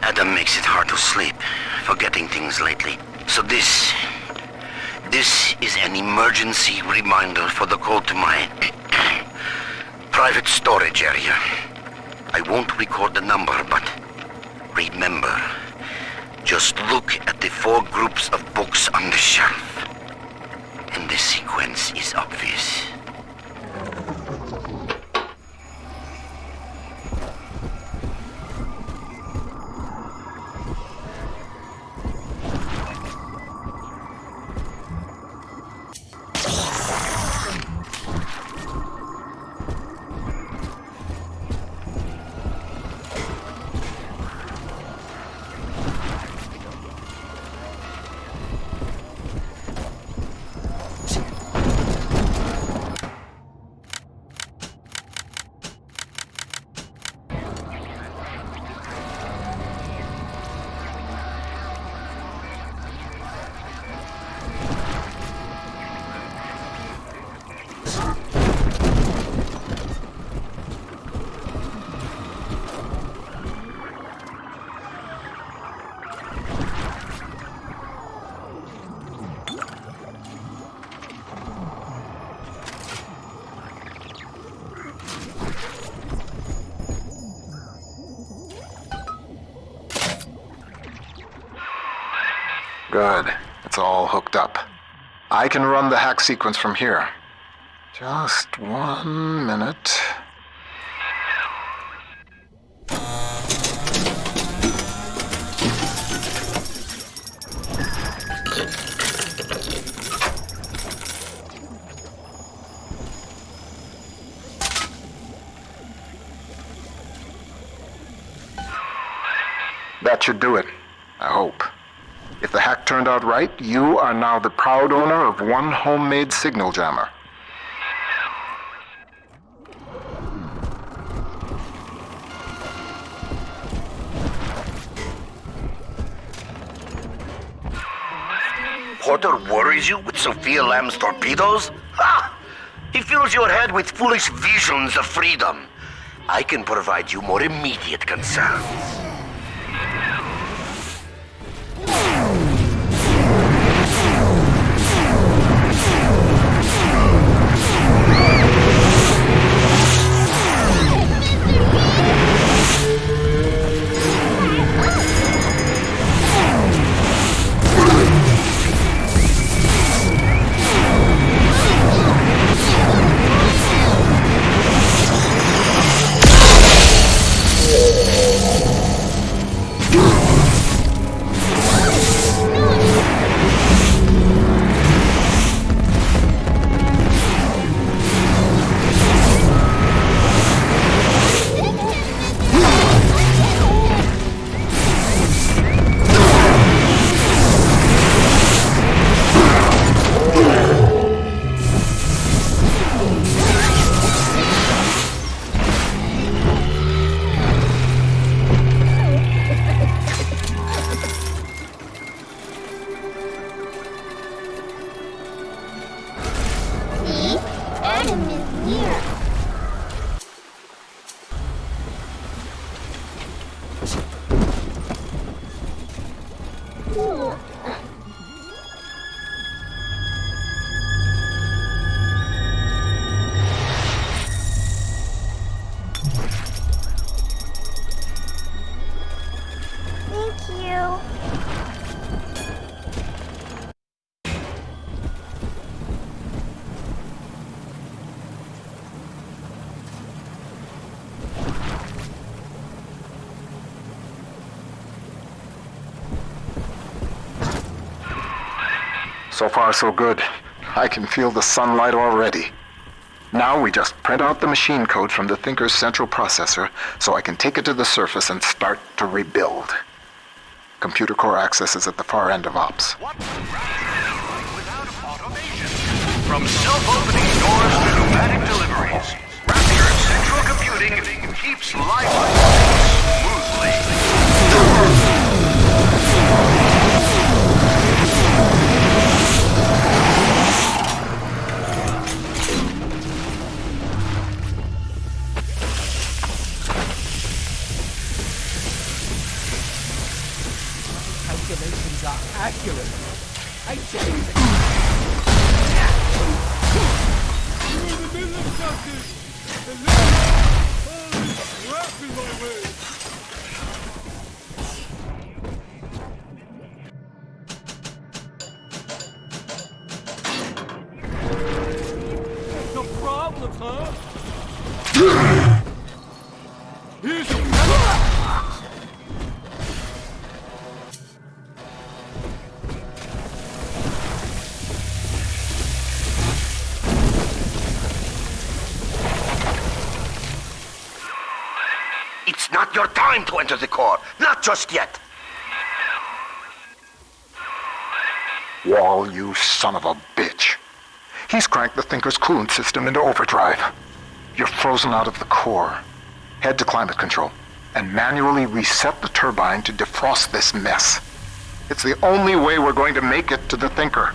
Adam makes it hard to sleep, forgetting things lately. So this is an emergency reminder for the code to my private storage area. I won't record the number, but remember, just look at the 4 groups of books on the shelf, and the sequence is obvious. Good. It's all hooked up. I can run the hack sequence from here. Just 1 minute. That should do it. I hope. If the hack turned out right, you are now the proud owner of one homemade signal jammer. Porter worries you with Sophia Lamb's torpedoes? Ha! He fills your head with foolish visions of freedom. I can provide you more immediate concerns. So far, so good. I can feel the sunlight already. Now we just print out the machine code from the Thinker's central processor so I can take it to the surface and start to rebuild. Computer core access is at the far end of ops. What would Rapture be like without automation? From self-opening doors to pneumatic deliveries, Rapture's central computing keeps life smoothly. Calculations are accurate. I changed it. You're in the middle of something! And then... Holy crap in my way! No problems, huh? Here's your... It's not your time to enter the core. Not just yet. Wall, you son of a bitch. He's cranked the Thinker's coolant system into overdrive. You're frozen out of the core. Head to climate control and manually reset the turbine to defrost this mess. It's the only way we're going to make it to the Thinker.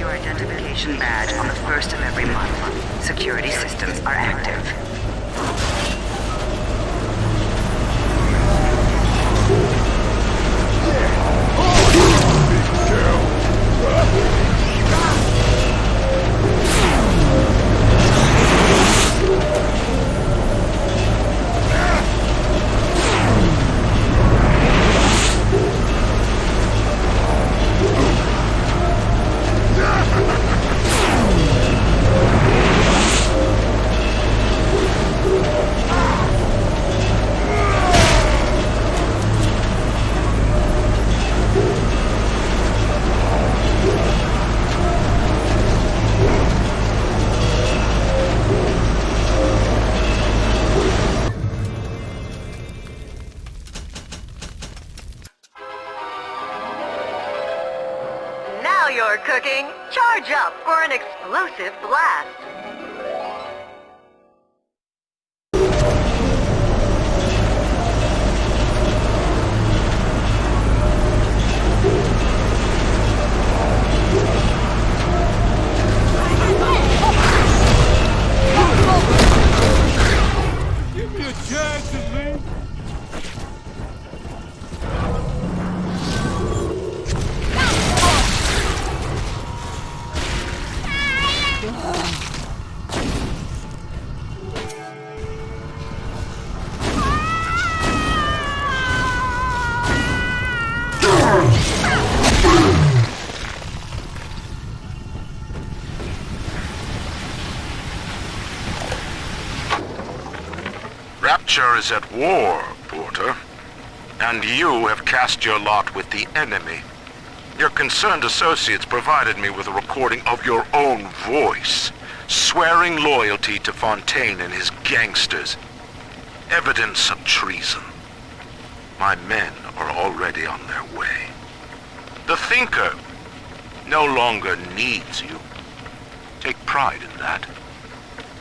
Identification badge on the first of every month. Security systems are active. Now you're cooking. Charge up for an explosive blast. Give me a chance at least! Rapture is at war, Porter. And you have cast your lot with the enemy. Your concerned associates provided me with a recording of your own voice, swearing loyalty to Fontaine and his gangsters. Evidence of treason. My men are already on their way. The Thinker no longer needs you. Take pride in that.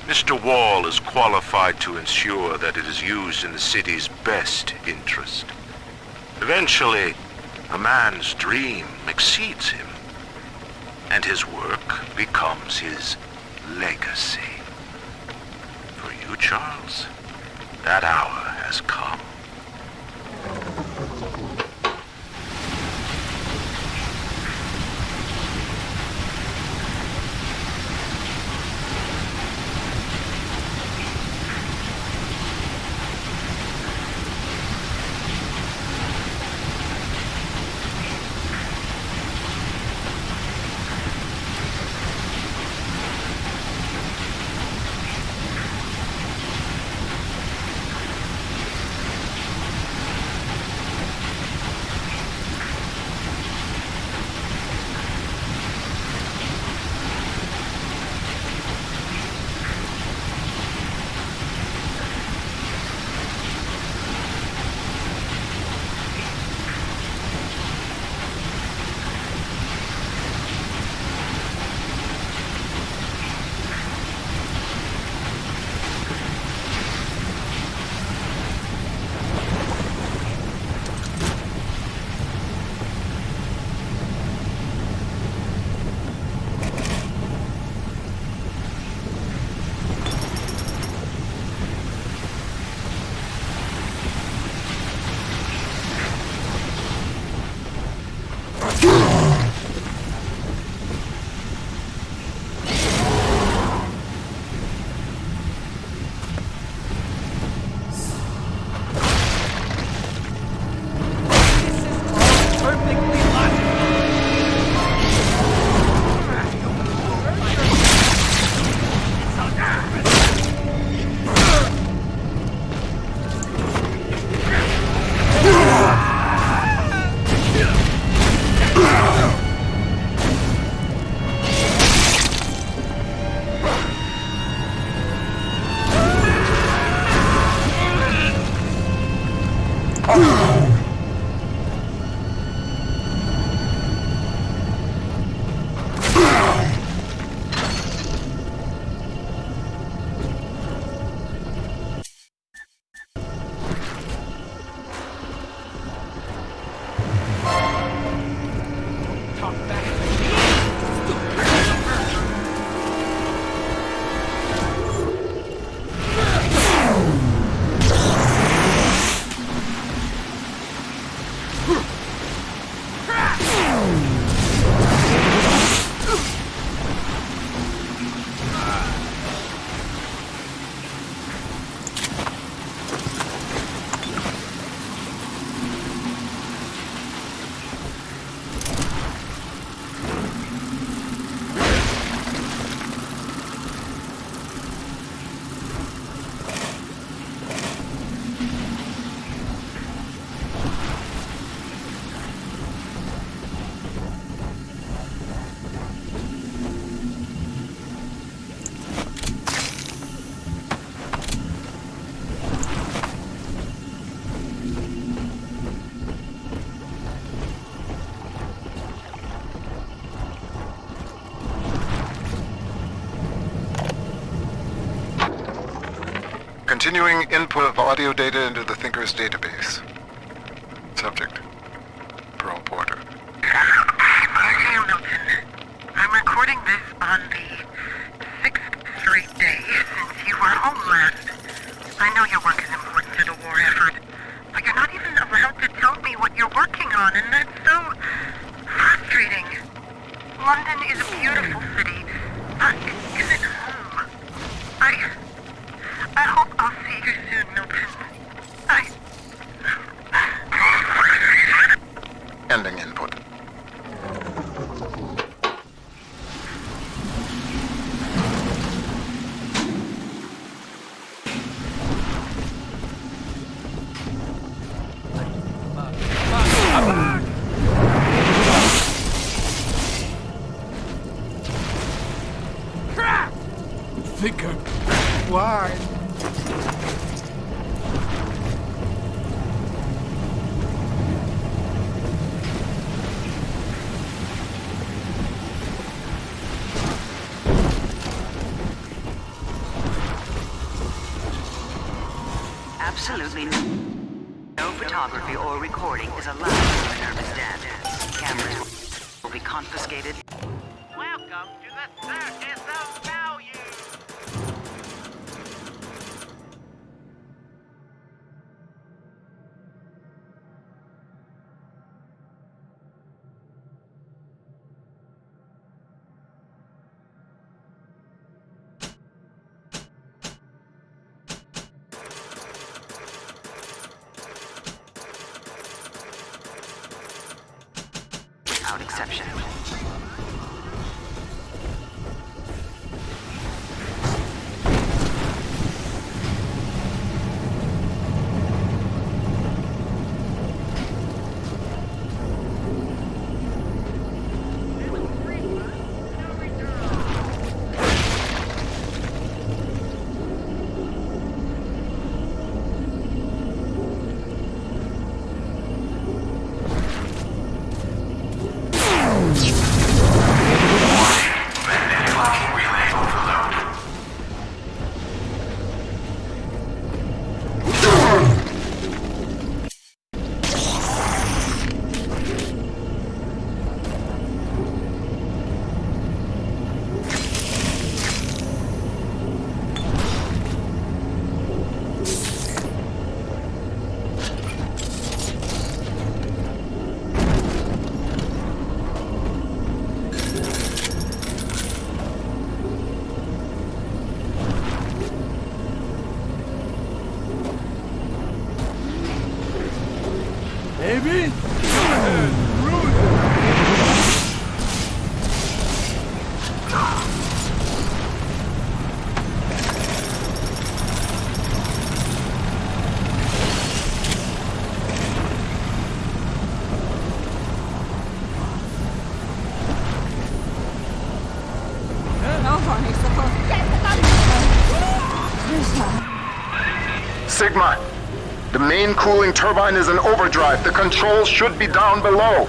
Mr. Wall is qualified to ensure that it is used in the city's best interest. Eventually, a man's dream exceeds him, and his work becomes his legacy. For you, Charles, that hour has come. Continuing input of audio data into the Thinker's database. Subject, Pearl Porter. Okay, Milton. I'm recording this on the 6th straight day since you were home last. I know your work is important to the war effort, but you're not even allowed to tell me what you're working on, and that's so frustrating. London is a beautiful city, but is it home? I hope I'll see you soon, Milton. Ending input. Thinker, why? Absolutely no photography or recording is allowed when the nerve is dead. Cameras will be confiscated. Welcome to the Circus of Value! Without exception. Sigma, the main cooling turbine is in overdrive. The controls should be down below.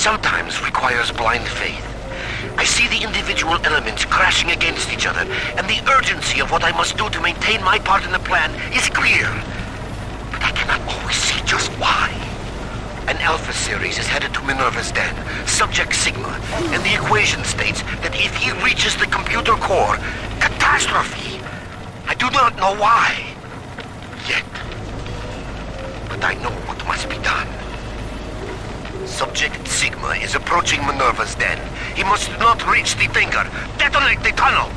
sometimes requires blind faith. I see the individual elements crashing against each other, and the urgency of what I must do to maintain my part in the plan is clear. But I cannot always see just why. An Alpha series is headed to Minerva's den, subject Sigma, and the equation states that if he reaches the computer core, catastrophe. I do not know why. Yet. But I know what must be done. Subject Sigma is approaching Minerva's den. He must not reach the thinker. Detonate the tunnel!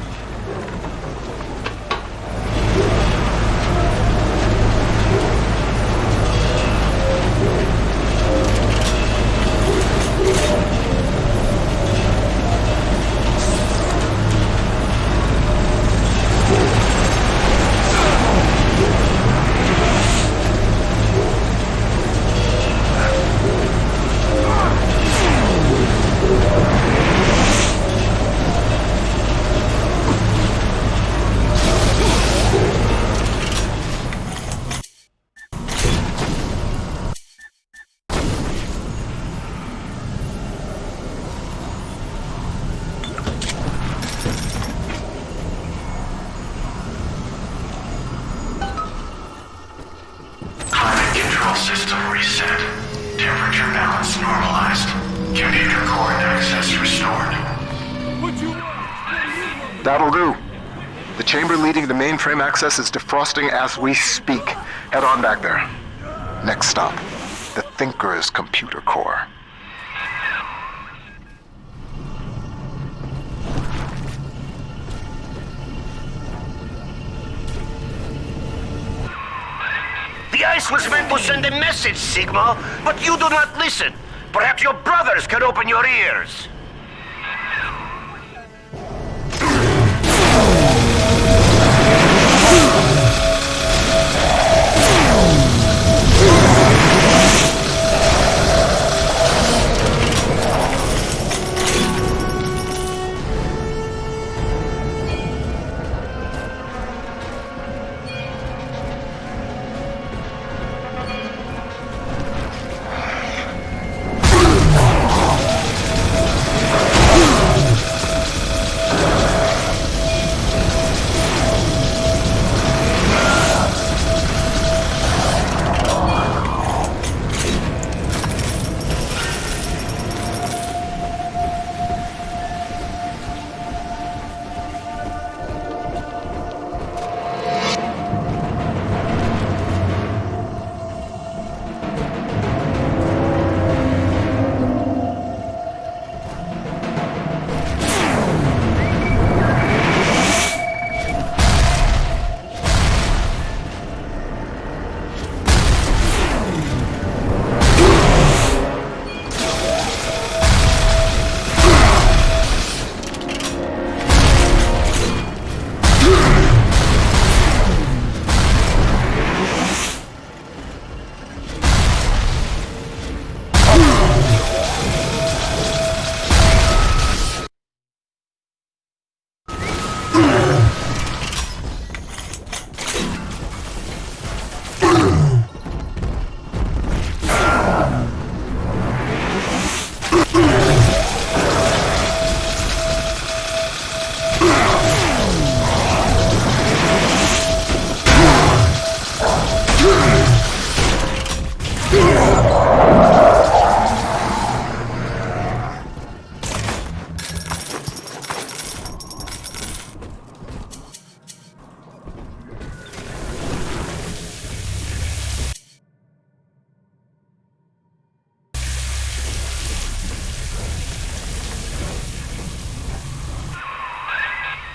normalized. Computer core access restored. What you want? That'll do. The chamber leading to mainframe access is defrosting as we speak. Head on back there. Next stop, the Thinker's computer core. The ice was meant to send a message, Sigma, but you do not listen. Perhaps your brothers can open your ears.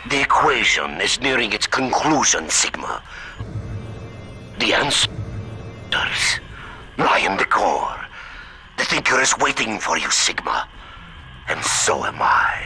The equation is nearing its conclusion, Sigma. The answers lie in the core. The Thinker is waiting for you, Sigma. And so am I.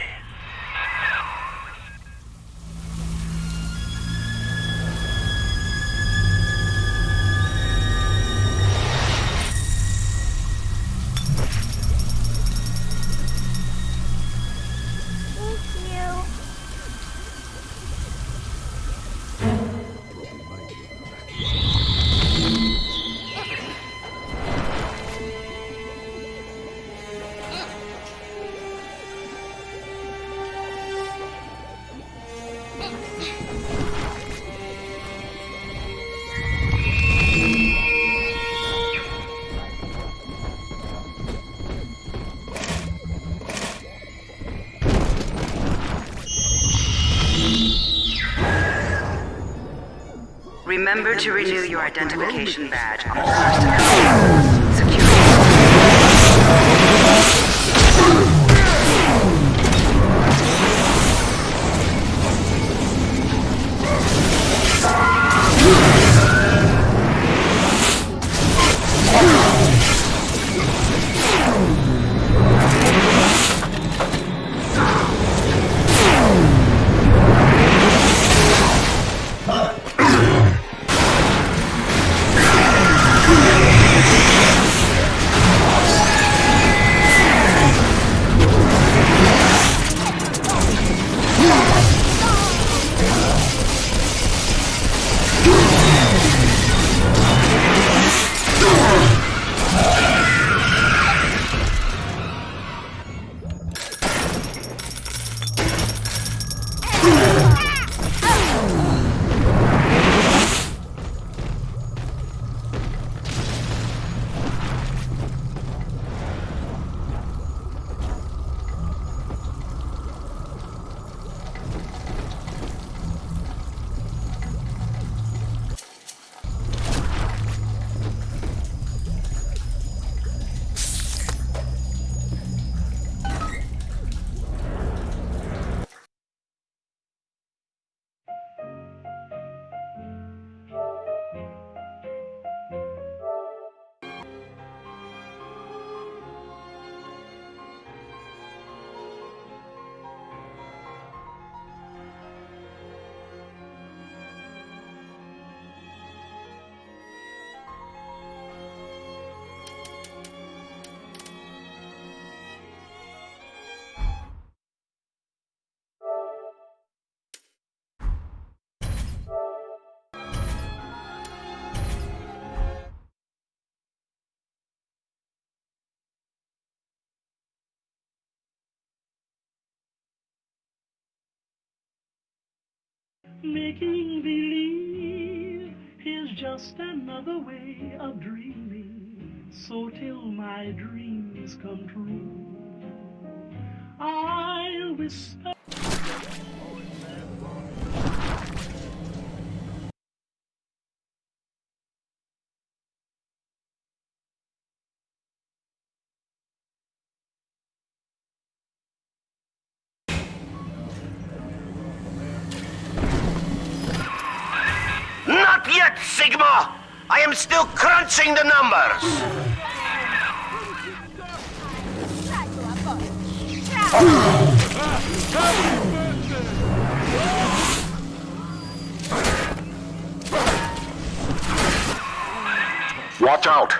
Remember to renew your identification badge on the first Security. Making believe is just another way of dreaming. So till my dreams come true, I'll whisper. Not yet, Sigma! I am still crunching the numbers! Watch out!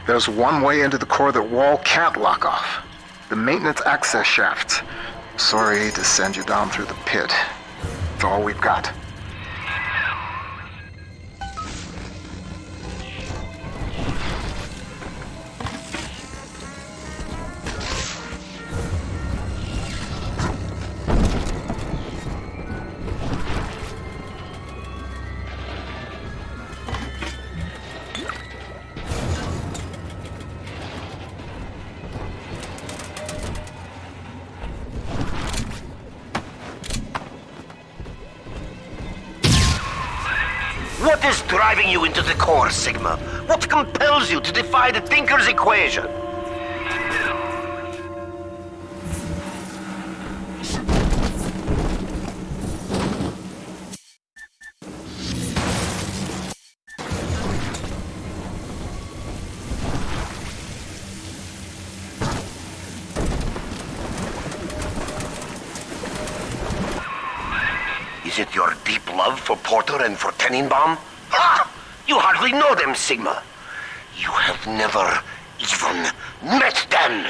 There's one way into the core that Wall can't lock off. The maintenance access shafts. Sorry to send you down through the pit. It's all we've got. What is driving you into the core, Sigma? What compels you to defy the Thinker's equation? Is it your deep love for Porter and for Tenenbaum? Ah! You hardly know them, Sigma. You have never even met them.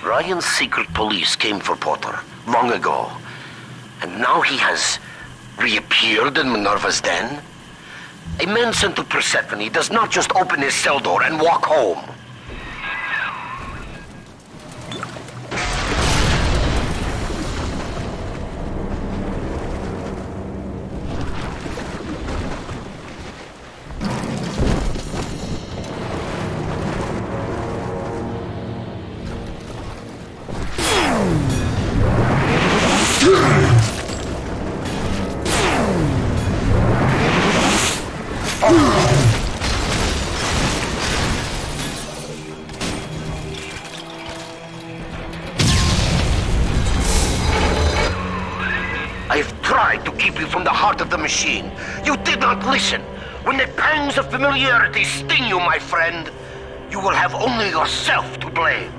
Ryan's secret police came for Porter long ago. And now he has reappeared in Minerva's den? A man sent to Persephone does not just open his cell door and walk home. I've tried to keep you from the heart of the machine. You did not listen. When the pangs of familiarity sting you, my friend, you will have only yourself to blame.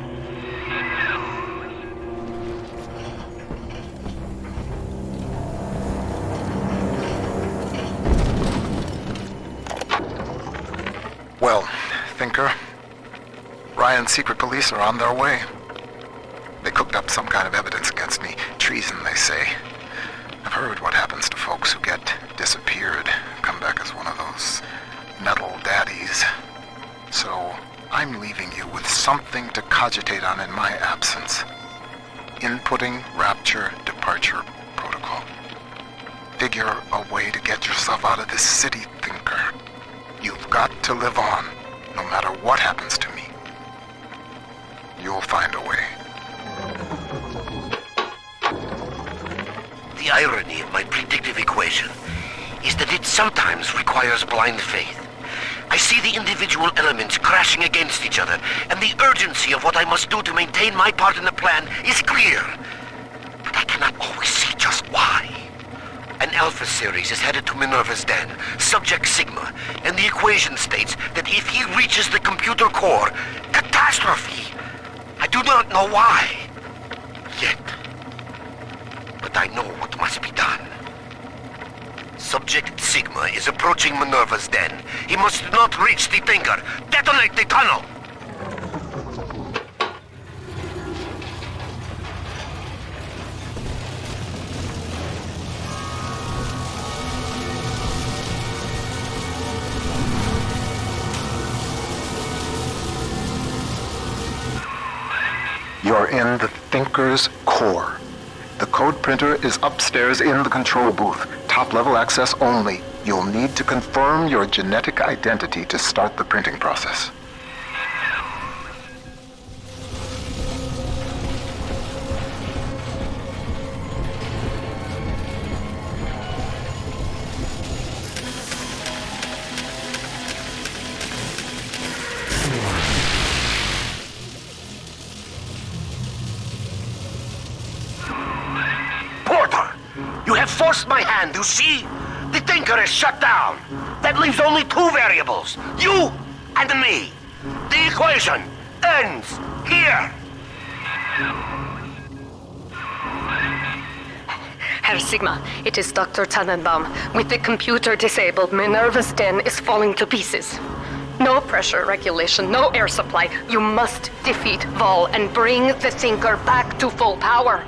Well, Thinker, Ryan's secret police are on their way. They cooked up some kind of evidence against me. Treason, they say. I've heard what happens to folks who get disappeared, come back as one of those metal daddies. So I'm leaving you with something to cogitate on in my absence. Inputting Rapture Departure Protocol. Figure a way to get yourself out of this city, Thinker. You've got to live on, no matter what happens to me. You'll find a way. The irony of my predictive equation is that it sometimes requires blind faith. I see the individual elements crashing against each other, and the urgency of what I must do to maintain my part in the plan is clear. But I cannot always see just why. An Alpha series is headed to Minerva's den, Subject Sigma, and the equation states that if he reaches the computer core, catastrophe. I do not know why. Yet. But I know what must be done. Subject Sigma is approaching Minerva's den. He must not reach the Thinker. Detonate the tunnel! You're in the Thinker's core. The code printer is upstairs in the control booth. Top-level access only. You'll need to confirm your genetic identity to start the printing process. You have forced my hand, you see? The Thinker is shut down. That leaves only two variables. You and me. The equation ends here. Herr Sigma, it is Dr. Tannenbaum. With the computer disabled, Minerva's den is falling to pieces. No pressure regulation, no air supply. You must defeat Vol and bring the Thinker back to full power.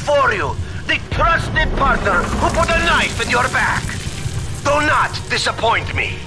before you, the trusted partner who put a knife in your back. Do not disappoint me.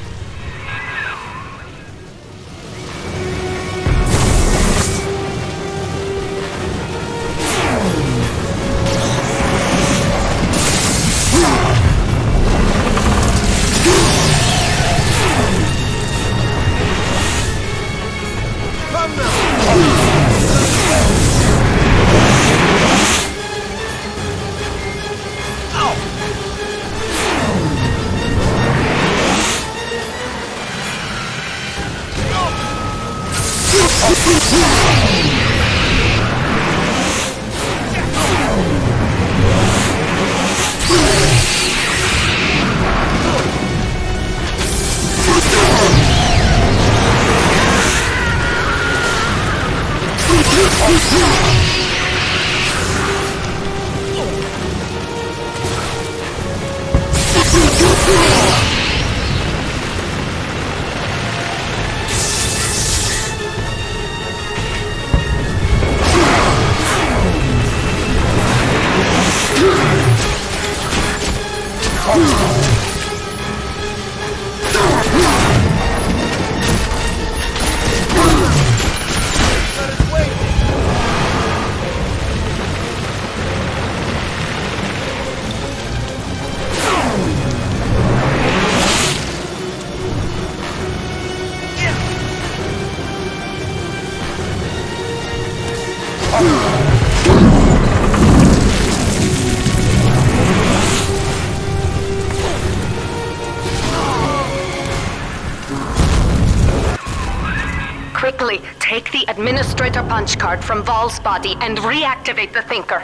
Quickly, take the administrator punch card from Vol's body and reactivate the Thinker.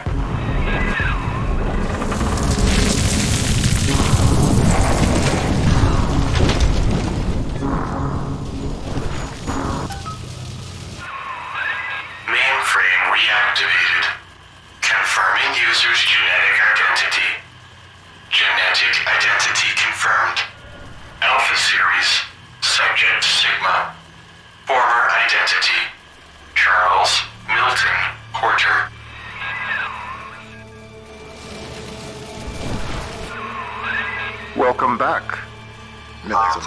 Mainframe reactivated. Confirming user's genetic identity. Genetic identity confirmed. Alpha Series. Subject Sigma. Former identity. Charles Milton Porter. Welcome back, Milton.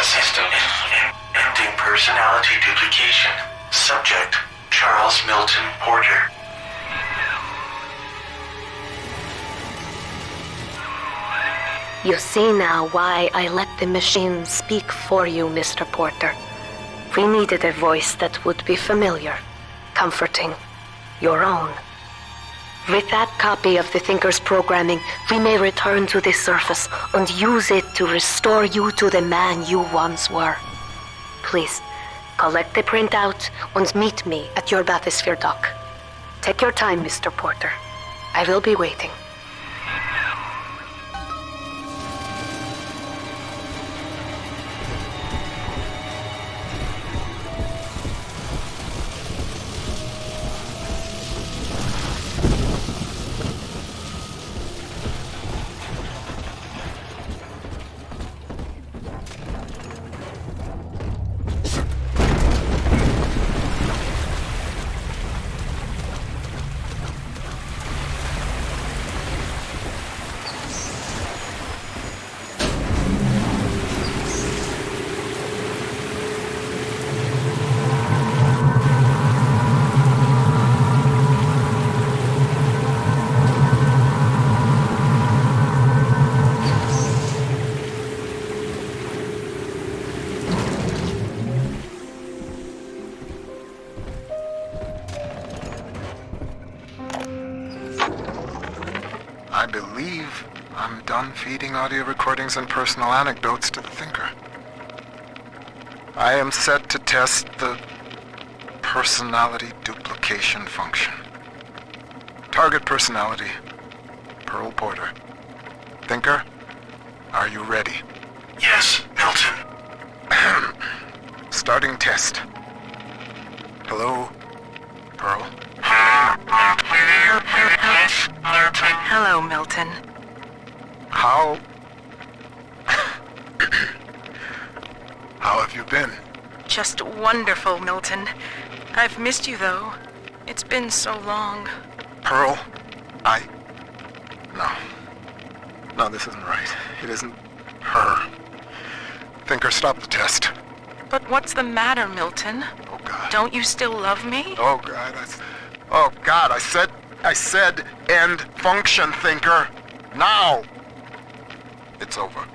System ending personality duplication. Subject Charles Milton Porter. You see now why I let the machine speak for you, Mr. Porter. We needed a voice that would be familiar, comforting, your own. With that copy of the Thinker's programming, we may return to the surface and use it to restore you to the man you once were. Please, collect the printout and meet me at your bathysphere dock. Take your time, Mr. Porter. I will be waiting. I believe I'm done feeding audio recordings and personal anecdotes to the Thinker. I am set to test the personality duplication function. Target personality, Pearl Porter. Thinker, are you ready? Yes, Milton. Starting test. Hello, Pearl. Hello, Milton. How have you been? Just wonderful, Milton. I've missed you, though. It's been so long. Pearl, No, this isn't right. It isn't her. Thinker, stop the test. But what's the matter, Milton? Oh, God. Don't you still love me? Oh, God, I said end function, Thinker. Now! It's over.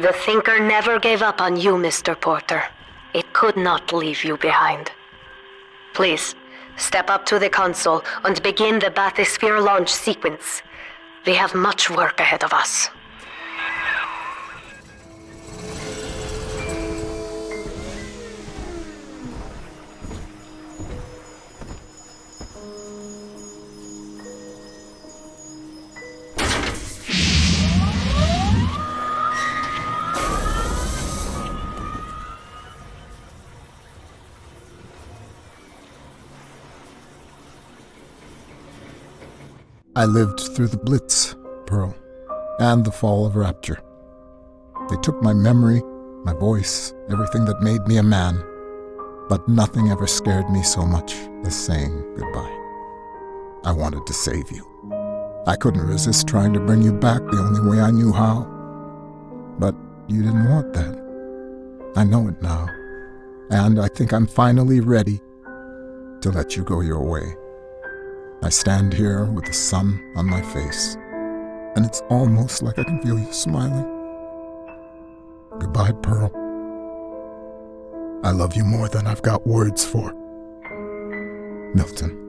The Thinker never gave up on you, Mr. Porter. It could not leave you behind. Please, step up to the console and begin the bathysphere launch sequence. We have much work ahead of us. I lived through the Blitz, Pearl, and the fall of Rapture. They took my memory, my voice, everything that made me a man, but nothing ever scared me so much as saying goodbye. I wanted to save you. I couldn't resist trying to bring you back the only way I knew how. But you didn't want that. I know it now, and I think I'm finally ready to let you go your way. I stand here with the sun on my face, and it's almost like I can feel you smiling. Goodbye, Pearl. I love you more than I've got words for. Milton.